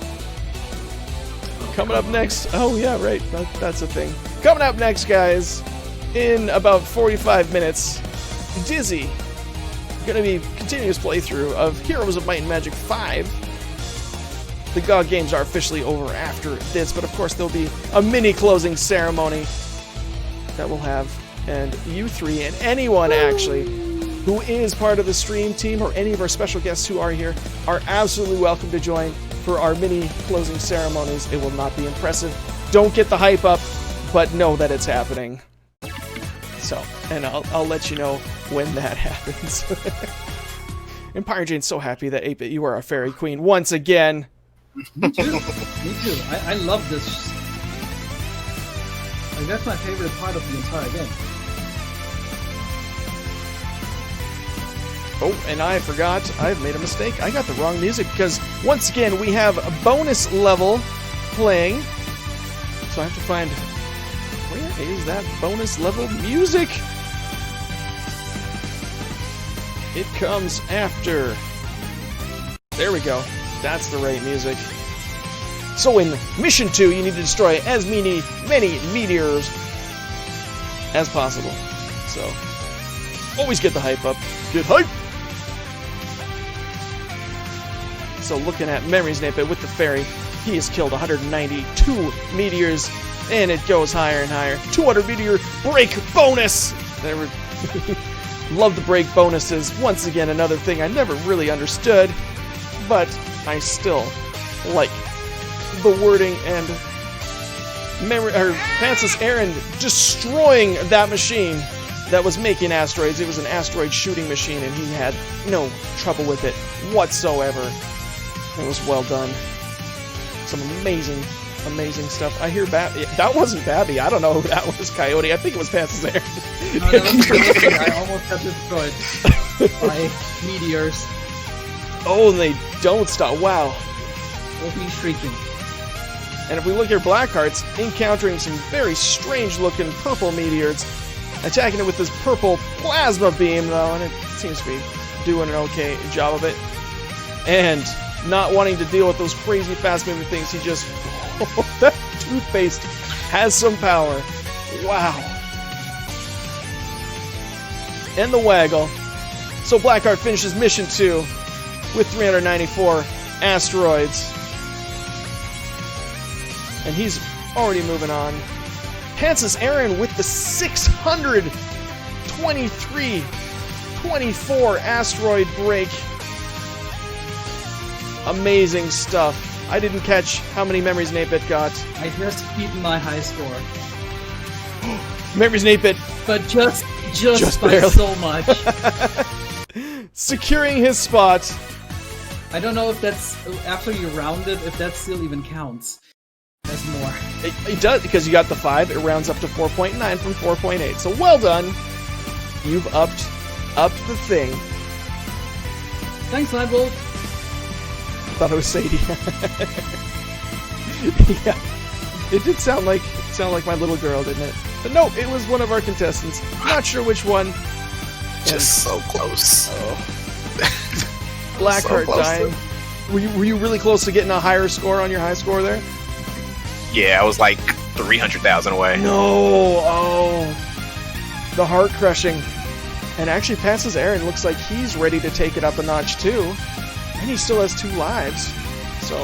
[SPEAKER 1] Coming up next, oh yeah, right, that's a thing. Coming up next, guys, in about 45 minutes, Dizzy, gonna be continuous playthrough of Heroes of Might and Magic 5. The GOG games are officially over after this, but of course there'll be a mini closing ceremony that we'll have, and you three, and anyone actually who is part of the stream team, or any of our special guests who are here, are absolutely welcome to join for our mini closing ceremonies. It will not be impressive. Don't get the hype up, but know that it's happening. So, and I'll let you know when that happens. And Pyre Jane's so happy that 8-Bit, you are our fairy queen once again.
[SPEAKER 4] Me too. Me too. I love this. Like, that's my favorite part of the entire game.
[SPEAKER 1] Oh, and I forgot. I've made a mistake. I got the wrong music because, once again, we have a bonus level playing. So I have to find... Where is that bonus level music? It comes after... There we go. That's the right music. So in Mission 2, you need to destroy as many meteors as possible. So, always get the hype up. Get hype! So looking at Memory's Snippet with the fairy, he has killed 192 meteors, and it goes higher and higher. 200 meteor break bonus! There were... Love the break bonuses. Once again, another thing I never really understood, but I still like the wording, and Francis Aaron destroying that machine that was making asteroids. It was an asteroid shooting machine, and he had no trouble with it whatsoever. It was well done. Some amazing stuff. I hear that wasn't Babby. I don't know who that was, Coyote. I think it was Francis Aaron.
[SPEAKER 4] No, that was crazy. I almost got destroyed by meteors.
[SPEAKER 1] Oh, and they don't stop. Wow.
[SPEAKER 4] We'll be shrieking.
[SPEAKER 1] And if we look at Blackheart's encountering some very strange looking purple meteors, attacking it with this purple plasma beam though, and it seems to be doing an okay job of it. And not wanting to deal with those crazy fast moving things, he just... that toothpaste has some power. Wow. And the waggle. So Blackheart finishes Mission 2 with 394 asteroids. And he's already moving on. Francis Aaron with the 624 asteroid break. Amazing stuff. I didn't catch how many memories 8-Bit got.
[SPEAKER 4] I just beaten my high score.
[SPEAKER 1] Memories 8-Bit.
[SPEAKER 4] But just by
[SPEAKER 1] barely.
[SPEAKER 4] so much.
[SPEAKER 1] Securing his spot.
[SPEAKER 4] I don't know if that's, after you round it, if that still even counts. That's more.
[SPEAKER 1] It does, because you got the 5, it rounds up to 4.9 from 4.8. So well done. You've upped the thing.
[SPEAKER 4] Thanks, Nightbolt.
[SPEAKER 1] Thought it was Sadie. Yeah. It did sound like my little girl, didn't it? But no, it was one of our contestants. Not sure which one.
[SPEAKER 3] Just so close.
[SPEAKER 1] Oh. Blackheart dying. Were you really close to getting a higher score on your high score there?
[SPEAKER 3] Yeah, I was like 300,000 away.
[SPEAKER 1] No! Oh. The heart crushing. And actually, Francis Aaron looks like he's ready to take it up a notch too. And he still has 2 lives. So,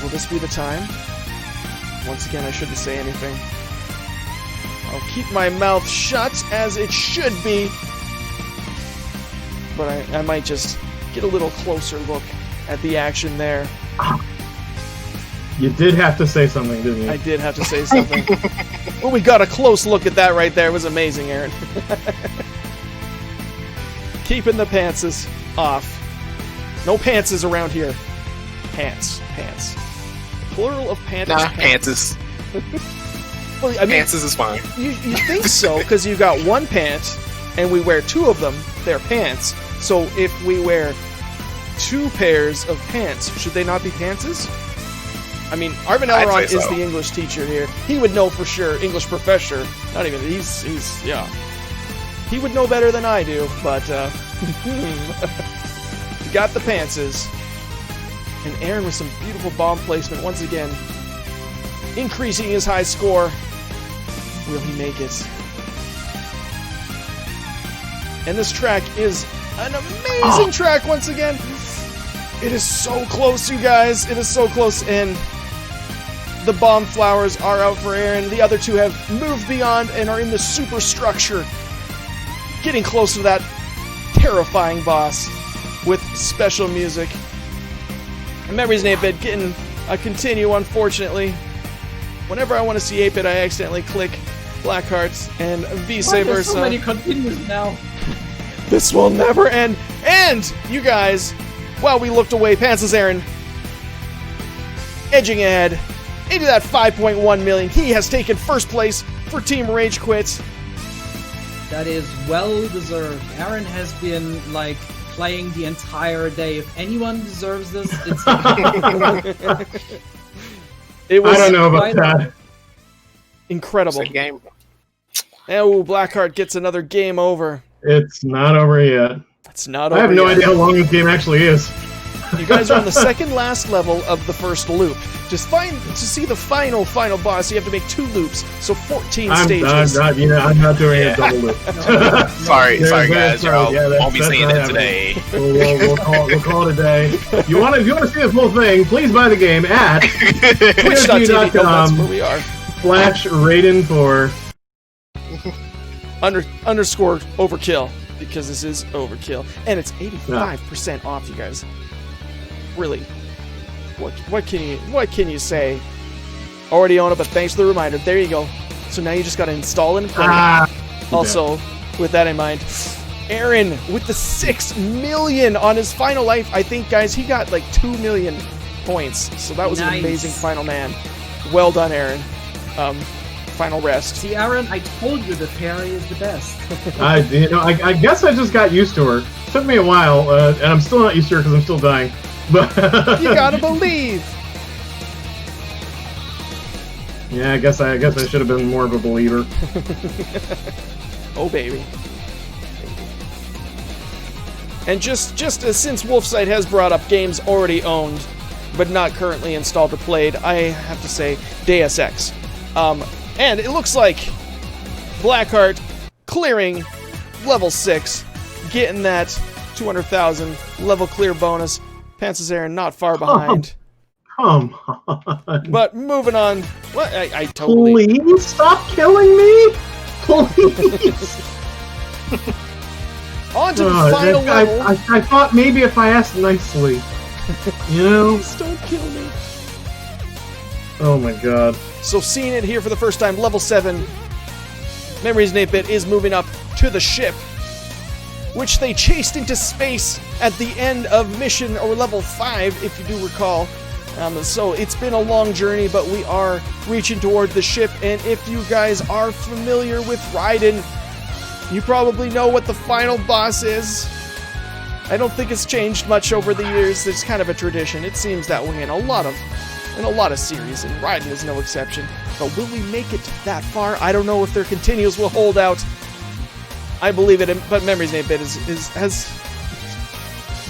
[SPEAKER 1] will this be the time? Once again, I shouldn't say anything. I'll keep my mouth shut, as it should be. But I might just get a little closer look at the action there.
[SPEAKER 2] You did have to say something, didn't you?
[SPEAKER 1] I did have to say something. Well, we got a close look at that right there. It was amazing, Aaron. Keeping the pantses off. No pantses around here. Pants. Plural of pants.
[SPEAKER 3] Nah, pantses.
[SPEAKER 1] Well, I mean,
[SPEAKER 3] Pantses is fine.
[SPEAKER 1] You think so, because you got 1 pant, and we wear 2 of them, they're pants. So if we wear 2 pairs of pants, should they not be pantses? I mean, Arvin
[SPEAKER 3] I'd
[SPEAKER 1] Elrond
[SPEAKER 3] say
[SPEAKER 1] is
[SPEAKER 3] so.
[SPEAKER 1] the English teacher here. He would know for sure. English professor. Not even, he's yeah. He would know better than I do, but, got the pantses. And Aaron with some beautiful bomb placement once again. Increasing his high score. Will he make it? And this track is an amazing track once again. It is so close, you guys. It is so close, and the bomb flowers are out for Aaron. The other two have moved beyond and are in the superstructure. Getting close to that terrifying boss with special music. And Memories and 8-Bit getting a continue, unfortunately. Whenever I want to see 8-Bit, I accidentally click Black Hearts and vice versa.
[SPEAKER 4] There's so many continues now.
[SPEAKER 1] This will never end. And, you guys, while we looked away, Pantsless Aaron edging ahead into that 5.1 million. He has taken first place for Team Rage Quit.
[SPEAKER 4] That is well deserved. Aaron has been like playing the entire day. If anyone deserves this, it's
[SPEAKER 1] It was
[SPEAKER 2] I don't know about that.
[SPEAKER 1] incredible.
[SPEAKER 3] Sick game.
[SPEAKER 1] Oh, Blackheart gets another game over.
[SPEAKER 2] It's not over yet.
[SPEAKER 1] It's not
[SPEAKER 2] I
[SPEAKER 1] over
[SPEAKER 2] have no
[SPEAKER 1] yet.
[SPEAKER 2] idea how long this game actually is.
[SPEAKER 1] You guys are on the second last level of the first loop. To see the final boss, you have to make 2 loops, so 14 stages.
[SPEAKER 2] I'm not doing
[SPEAKER 3] Yeah.
[SPEAKER 2] a double loop.
[SPEAKER 3] Sorry,
[SPEAKER 2] Yeah,
[SPEAKER 3] guys. Y'all
[SPEAKER 2] yeah,
[SPEAKER 3] won't be
[SPEAKER 2] that's
[SPEAKER 3] seeing
[SPEAKER 2] not
[SPEAKER 3] it
[SPEAKER 2] happening.
[SPEAKER 3] today.
[SPEAKER 2] We'll call it a day. If you want to see the full thing, please buy the game at
[SPEAKER 1] Twitch.tv, that's where we are.
[SPEAKER 2] /Raiden for
[SPEAKER 1] Underscore Overkill, because this is Overkill, and it's 85% off, you guys. Really, what can you say? Already own it, but thanks for the reminder. There you go. So now you just got to install it and play it. Also, with that in mind, Aaron with the 6 million on his final life. I think, guys, he got like 2 million points. So that was an amazing final man. Well done, Aaron. Final rest.
[SPEAKER 4] See, Aaron, I told you the parry is the best.
[SPEAKER 2] I guess I just got used to her. It took me a while, and I'm still not used to her because I'm still dying. But
[SPEAKER 1] You gotta believe.
[SPEAKER 2] yeah, I guess I should have been more of a believer.
[SPEAKER 1] Oh, baby. And just since Wolfsight has brought up games already owned, but not currently installed or played, I have to say Deus Ex. And it looks like Blackheart clearing level 6, getting that 200,000 level clear bonus. Pantsless Aaron not far behind.
[SPEAKER 2] Come on.
[SPEAKER 1] But moving on. What? I totally...
[SPEAKER 2] Please stop killing me! Please!
[SPEAKER 1] On to the final level.
[SPEAKER 2] I thought maybe if I asked nicely. You know?
[SPEAKER 1] Please don't kill me.
[SPEAKER 2] Oh my god.
[SPEAKER 1] So seeing it here for the first time, level 7, Memories and 8-Bit is moving up to the ship, which they chased into space at the end of mission, or level 5, if you do recall. So it's been a long journey, but we are reaching toward the ship, and if you guys are familiar with Raiden, you probably know what the final boss is. I don't think it's changed much over the years. It's kind of a tradition. It seems that way in a lot of series, and Raiden is no exception. But will we make it that far? I don't know if their continues will hold out. I believe it, but Memories and 8-Bit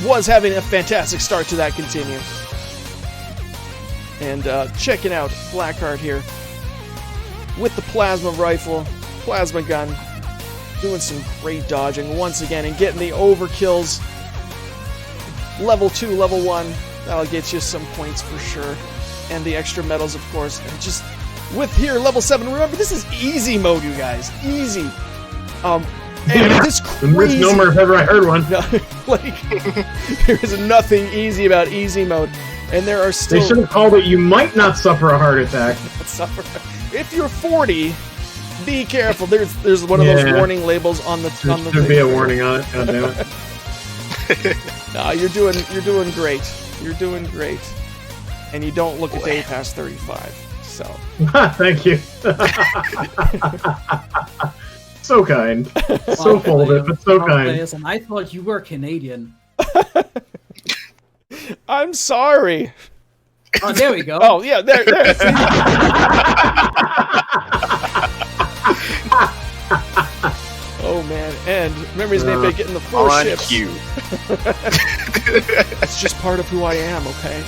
[SPEAKER 1] was having a fantastic start to that continue. And checking out Blackheart here with the plasma rifle, plasma gun, doing some great dodging once again and getting the overkills. Level 2, level 1, that'll get you some points for sure. And the extra medals, of course. And just with here, level 7, remember, this is easy mode, you guys. Easy. And this crazy...
[SPEAKER 2] The misnomer if ever I heard one.
[SPEAKER 1] Like, there is nothing easy about easy mode. And there are still...
[SPEAKER 2] They should have called it, you might not suffer a heart attack.
[SPEAKER 1] If you're 40, be careful. There's one of those warning labels on the
[SPEAKER 2] There should be a warning on it. God damn it.
[SPEAKER 1] Nah, you're doing great. You're doing great. And you don't look a day past 35. So.
[SPEAKER 2] Thank you. So kind. So folded, but so kind.
[SPEAKER 4] And I thought you were Canadian.
[SPEAKER 1] I'm sorry.
[SPEAKER 4] Oh, there we go.
[SPEAKER 1] Oh, yeah, there. See? Oh, man. And Memories Name Bit getting the 4
[SPEAKER 3] on
[SPEAKER 1] ships.
[SPEAKER 3] cue.
[SPEAKER 1] It's just part of who I am, okay?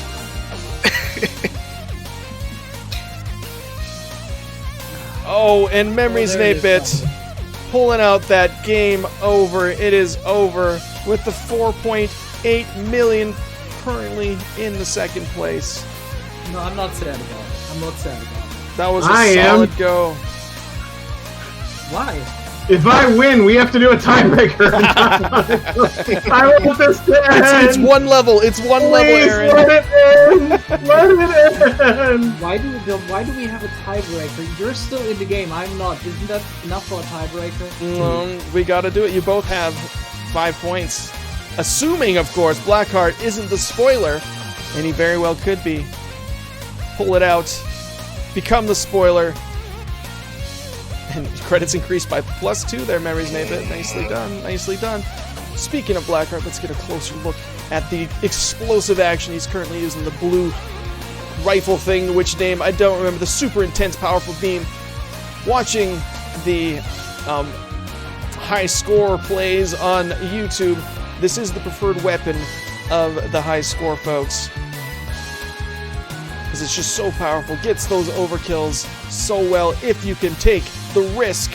[SPEAKER 1] Oh, and Memories
[SPEAKER 4] there it
[SPEAKER 1] Name
[SPEAKER 4] is,
[SPEAKER 1] Bit pulling out that game over. It is over with the 4.8 million currently in the second place.
[SPEAKER 4] No, I'm not sad about it. I'm not sad about it.
[SPEAKER 1] That was a solid go.
[SPEAKER 4] Why?
[SPEAKER 2] If I win, we have to do a tiebreaker. I want this to end.
[SPEAKER 1] It's one level. It's one level, Aaron.
[SPEAKER 2] Let it end. Let it end.
[SPEAKER 4] Why do we have a tiebreaker? You're still in the game. I'm not. Isn't that enough for a tiebreaker?
[SPEAKER 1] We gotta do it. You both have 5 points. Assuming, of course, Blackheart isn't the spoiler, and he very well could be. Pull it out. Become the spoiler. And credits increased by +2 there, Memories Name Bit. Nicely done. Nicely done. Speaking of Blackheart, let's get a closer look at the explosive action. He's currently using the blue rifle thing, which name I don't remember. The super intense, powerful beam. Watching the high score plays on YouTube. This is the preferred weapon of the high score folks. Because it's just so powerful. Gets those overkills so well if you can take the risk.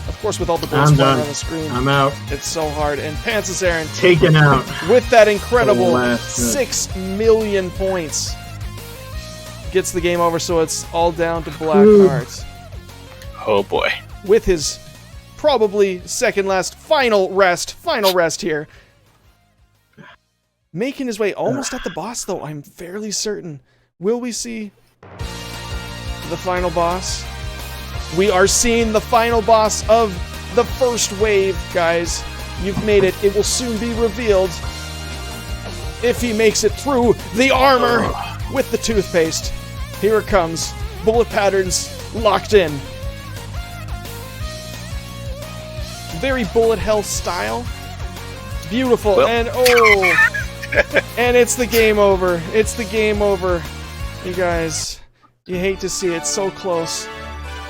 [SPEAKER 1] Of course, with all the bullets flying on the screen.
[SPEAKER 2] I'm out.
[SPEAKER 1] It's so hard. And Pantsus Aaron
[SPEAKER 2] Taken out.
[SPEAKER 1] with that incredible 6 million points. Gets the game over, so it's all down to Blackheart.
[SPEAKER 3] Oh boy.
[SPEAKER 1] With his probably second last final rest here. Making his way almost at the boss, though, I'm fairly certain. Will we see the final boss? We are seeing the final boss of the first wave, guys. You've made it. It will soon be revealed if he makes it through the armor with the toothpaste. Here it comes. Bullet patterns locked in. Very bullet hell style. Beautiful.
[SPEAKER 3] Well.
[SPEAKER 1] And and it's the game over. It's the game over. You guys, you hate to see it. So close.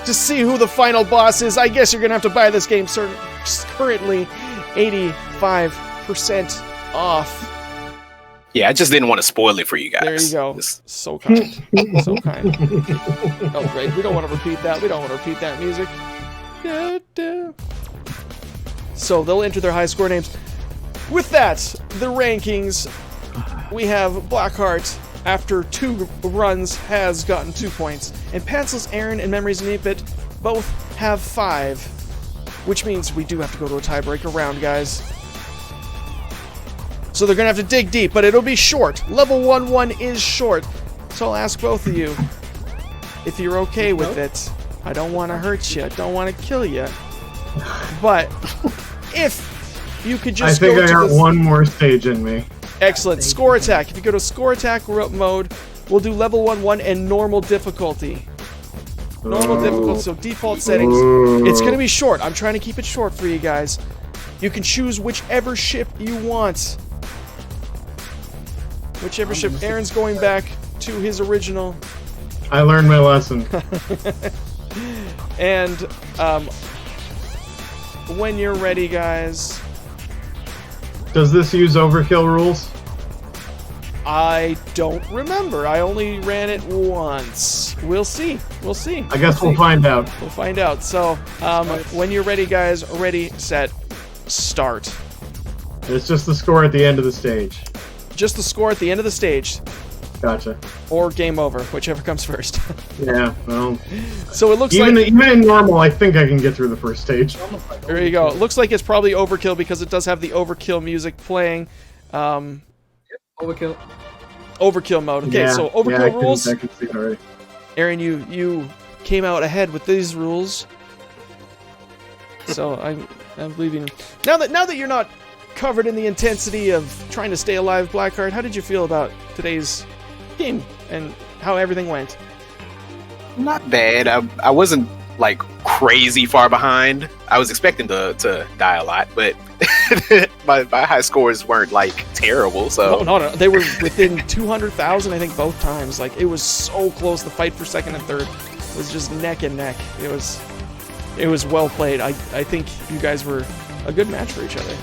[SPEAKER 1] To see who the final boss is, I guess you're going to have to buy this game currently 85% off.
[SPEAKER 3] Yeah, I just didn't want to spoil it for you guys.
[SPEAKER 1] There you go.
[SPEAKER 3] Just-
[SPEAKER 1] So kind. So kind. Oh, great. We don't want to repeat that. We don't want to repeat that music. Da, da. So they'll enter their high score names. With that, the rankings. We have Blackheart, after 2 runs, has gotten 2 points. And Pantsless Aaron and Memories Name Bit both have 5. Which means we do have to go to a tiebreaker round, guys. So they're going to have to dig deep, but it'll be short. Level 1-1 is short. So I'll ask both of you if you're okay with it. I don't want to hurt you. I don't want to kill you. But if you could just
[SPEAKER 2] I think
[SPEAKER 1] go
[SPEAKER 2] I
[SPEAKER 1] to
[SPEAKER 2] got
[SPEAKER 1] the...
[SPEAKER 2] one more stage in me.
[SPEAKER 1] Excellent. Score attack. If you go to score attack mode, we'll do level 1-1 and normal difficulty. Normal difficulty, so default settings. It's going to be short. I'm trying to keep it short for you guys. You can choose whichever ship you want. Whichever ship. Aaron's going back to his original.
[SPEAKER 2] I learned my lesson.
[SPEAKER 1] And when you're ready, guys.
[SPEAKER 2] Does this use overkill rules?
[SPEAKER 1] I don't remember. I only ran it once. We'll see. We'll see.
[SPEAKER 2] I guess we'll find out.
[SPEAKER 1] We'll find out. So, when you're ready, guys, ready, set, start.
[SPEAKER 2] It's just the score at the end of the stage.
[SPEAKER 1] Just the score at the end of the stage,
[SPEAKER 2] Gotcha.
[SPEAKER 1] or game over, whichever comes first.
[SPEAKER 2] Yeah, well,
[SPEAKER 1] So it looks
[SPEAKER 2] even
[SPEAKER 1] like...
[SPEAKER 2] even in normal, I think I can get through the first stage.
[SPEAKER 1] There you go. It looks like it's probably Overkill because it does have the Overkill music playing.
[SPEAKER 4] Overkill.
[SPEAKER 1] Overkill mode. Okay,
[SPEAKER 2] Yeah,
[SPEAKER 1] so Overkill rules.
[SPEAKER 2] I can see it already.
[SPEAKER 1] Aaron, you came out ahead with these rules. So I'm leaving. Now that you're not covered in the intensity of trying to stay alive, Blackheart, how did you feel about today's game and how everything went?
[SPEAKER 3] Not bad. I wasn't like crazy far behind. I was expecting to die a lot, but my high scores weren't like terrible. So
[SPEAKER 1] No, they were within 200,000, I think, both times. Like, it was so close. The fight for second and third was just neck and neck. It was well played. I think you guys were a good match for each other.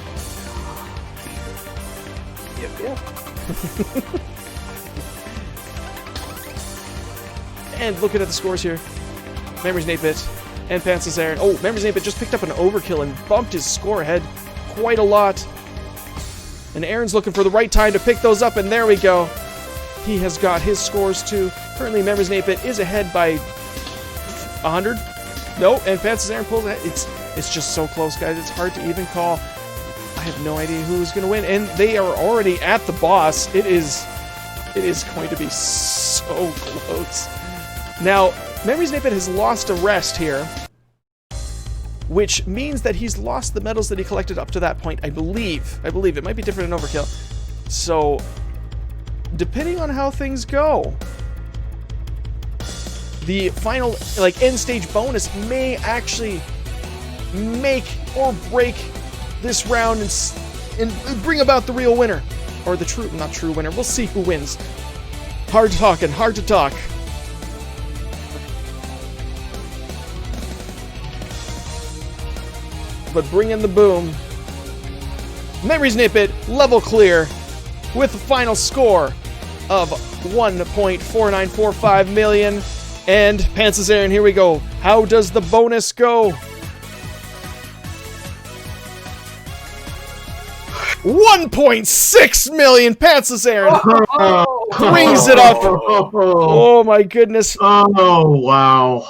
[SPEAKER 3] Yep.
[SPEAKER 1] And looking at the scores here, Memories 8-Bit and Pants's Aaron. Oh, Memories 8-Bit just picked up an overkill and bumped his score ahead quite a lot. And Aaron's looking for the right time to pick those up, and there we go. He has got his scores too. Currently, Memories 8-Bit is ahead by 100. No, and Pants's Aaron pulls ahead. It's just so close, guys. It's hard to even call. I have no idea who's going to win, and they are already at the boss. It is going to be so close. Now, Memories 8-Bit has lost a rest here, which means that he's lost the medals that he collected up to that point, I believe. It might be different in Overkill. So, depending on how things go, the final, end stage bonus may actually make or break this round and bring about the real winner. Or the not true winner. We'll see who wins. Hard to talk. But bring in the boom. Memories 8-Bit level clear with a final score of 1.4945 million. And Pants's Aaron, here we go. How does the bonus go? 1.6 million. Pants's Aaron brings it up. Oh my goodness.
[SPEAKER 2] Oh wow.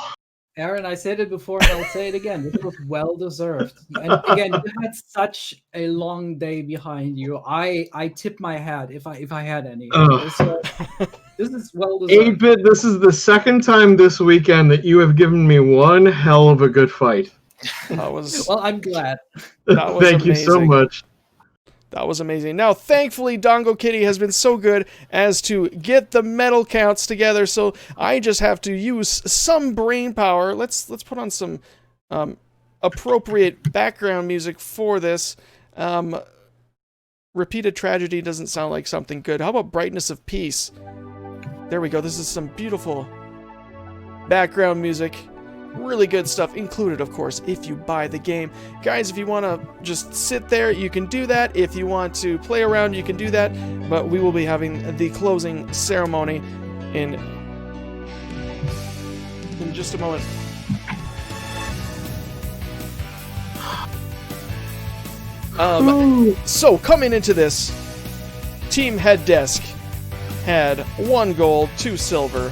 [SPEAKER 4] Aaron, I said it before and I'll say it again. This was well deserved. And again, you had such a long day behind you. I tip my hat if I had any. This is well deserved.
[SPEAKER 2] 8-Bit, this is the second time this weekend that you have given me one hell of a good fight.
[SPEAKER 4] Well, I'm glad.
[SPEAKER 2] Thank you so much.
[SPEAKER 1] That was amazing. Now, thankfully, Dongo Kitty has been so good as to get the medal counts together, so I just have to use some brain power. Let's put on some appropriate background music for this. Repeated Tragedy doesn't sound like something good. How about Brightness of Peace? There we go. This is some beautiful background music. Really good stuff included, of course, if you buy the game. Guys, if you want to just sit there, you can do that. If you want to play around, you can do that. But we will be having the closing ceremony in just a moment. So, coming into this, Team Head Desk had 1 gold, 2 silver,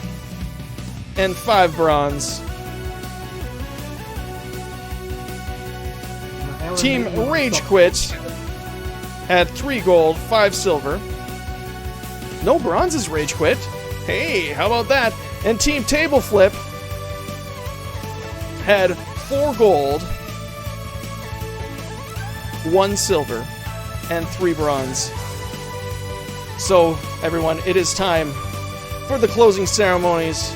[SPEAKER 1] and 5 bronze. Team Rage Quit had 3 gold, 5 silver. No bronzes, Rage Quit. Hey, how about that? And Team Table Flip had 4 gold, 1 silver, and 3 bronze. So, everyone, it is time for the closing ceremonies.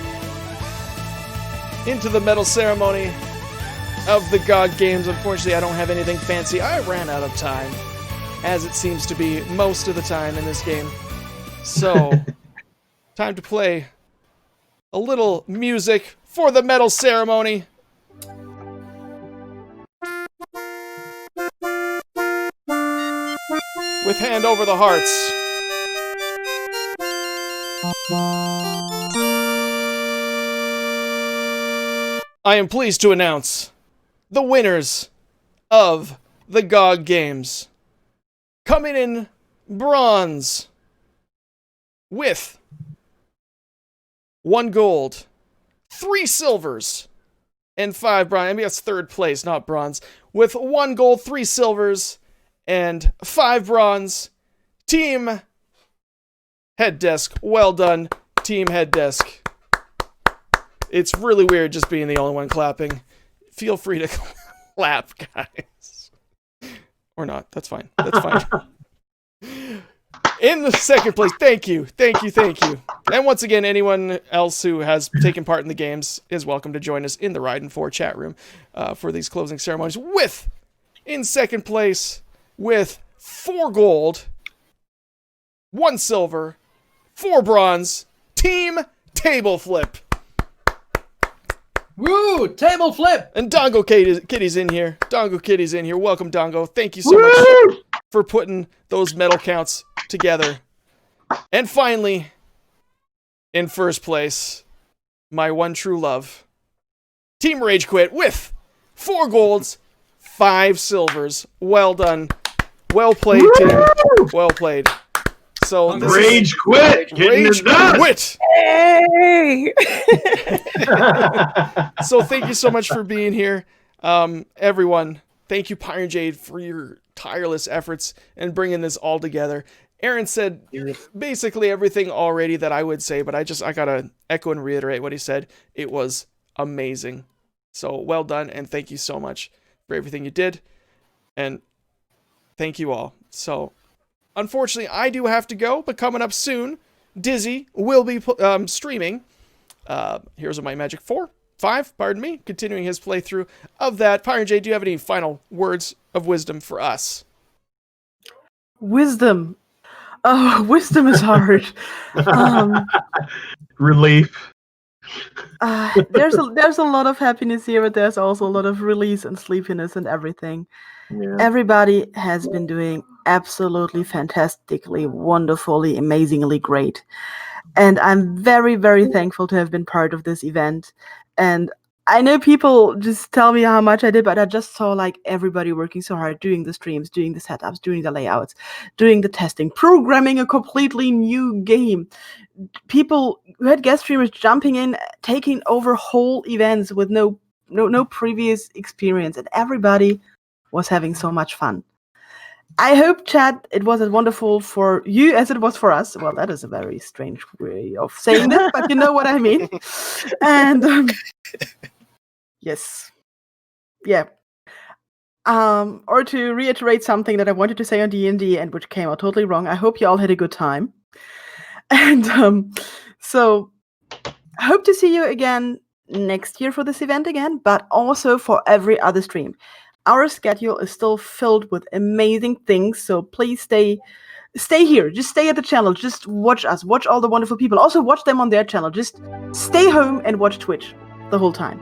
[SPEAKER 1] Into the medal ceremony of the GOG games. Unfortunately, I don't have anything fancy. I ran out of time, as it seems to be most of the time in this game. So, time to play a little music for the medal ceremony. With Hand Over the Hearts. I am pleased to announce the winners of the GOG games. Coming in bronze with 1 gold, 3 silvers, and 5 bronze. I mean, that's third place, not bronze. With 1 gold, 3 silvers, and 5 bronze. Team Head Desk. Well done, Team Head Desk. It's really weird just being the only one clapping. Feel free to clap, guys. Or not. That's fine. That's fine. In the second place, thank you. And once again, anyone else who has taken part in the games is welcome to join us in the Raiden 4 chat room for these closing ceremonies. In second place, with 4 gold, 1 silver, 4 bronze, Team Table Flip.
[SPEAKER 4] Woo! Table flip!
[SPEAKER 1] And Dongo Kitty's in here. Welcome, Dongo. Thank you so much for putting those medal counts together. And finally, in first place, my one true love, Team Rage Quit with 4 golds, 5 silvers. Well done. Well played, team. Well played. So this
[SPEAKER 2] Rage Quit!
[SPEAKER 1] Rage Quit!
[SPEAKER 5] Hey!
[SPEAKER 1] So thank you so much for being here. Everyone, thank you, Pyron Jade, for your tireless efforts in bringing this all together. Aaron said basically everything already that I would say, but I gotta echo and reiterate what he said. It was amazing. So well done, and thank you so much for everything you did. And thank you all. So unfortunately, I do have to go, but coming up soon, Dizzy will be streaming Heroes of Might and Magic 5, continuing his playthrough of that. Pyron J, do you have any final words of wisdom for us?
[SPEAKER 5] Wisdom. Oh, wisdom is hard.
[SPEAKER 2] Relief.
[SPEAKER 5] There's a lot of happiness here, but there's also a lot of release and sleepiness and everything.
[SPEAKER 2] Yeah.
[SPEAKER 5] Everybody has been doing absolutely fantastically, wonderfully, amazingly great. And I'm very, very thankful to have been part of this event. And I know people just tell me how much I did, but I just saw like everybody working so hard, doing the streams, doing the setups, doing the layouts, doing the testing, programming a completely new game. People who had guest streamers jumping in, taking over whole events with no previous experience, and everybody was having so much fun. I hope, chat, it was as wonderful for you as it was for us. Well, that is a very strange way of saying this, but you know what I mean. And yes. Yeah. Or to reiterate something that I wanted to say on D&D and which came out totally wrong, I hope you all had a good time. And so I hope to see you again next year for this event again, but also for every other stream. Our schedule is still filled with amazing things, so please stay here. Just stay at the channel. Just watch us. Watch all the wonderful people. Also watch them on their channel. Just stay home and watch Twitch the whole time.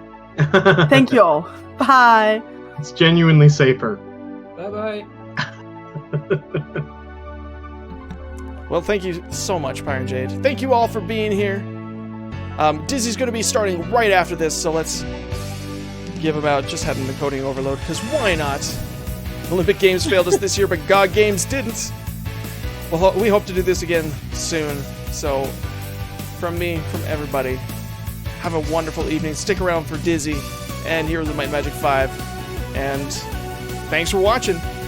[SPEAKER 5] Thank you all. Bye.
[SPEAKER 2] It's genuinely safer.
[SPEAKER 4] Bye-bye.
[SPEAKER 1] Well, thank you so much, Pyron Jade. Thank you all for being here. Dizzy's going to be starting right after this, so let's give him out. Just having the coding overload, because why not? Olympic Games failed us this year, but GOG Games didn't. Well, we hope to do this again soon. So, from me, from everybody, have a wonderful evening. Stick around for Dizzy and Heroes of Might and Magic 5. And thanks for watching.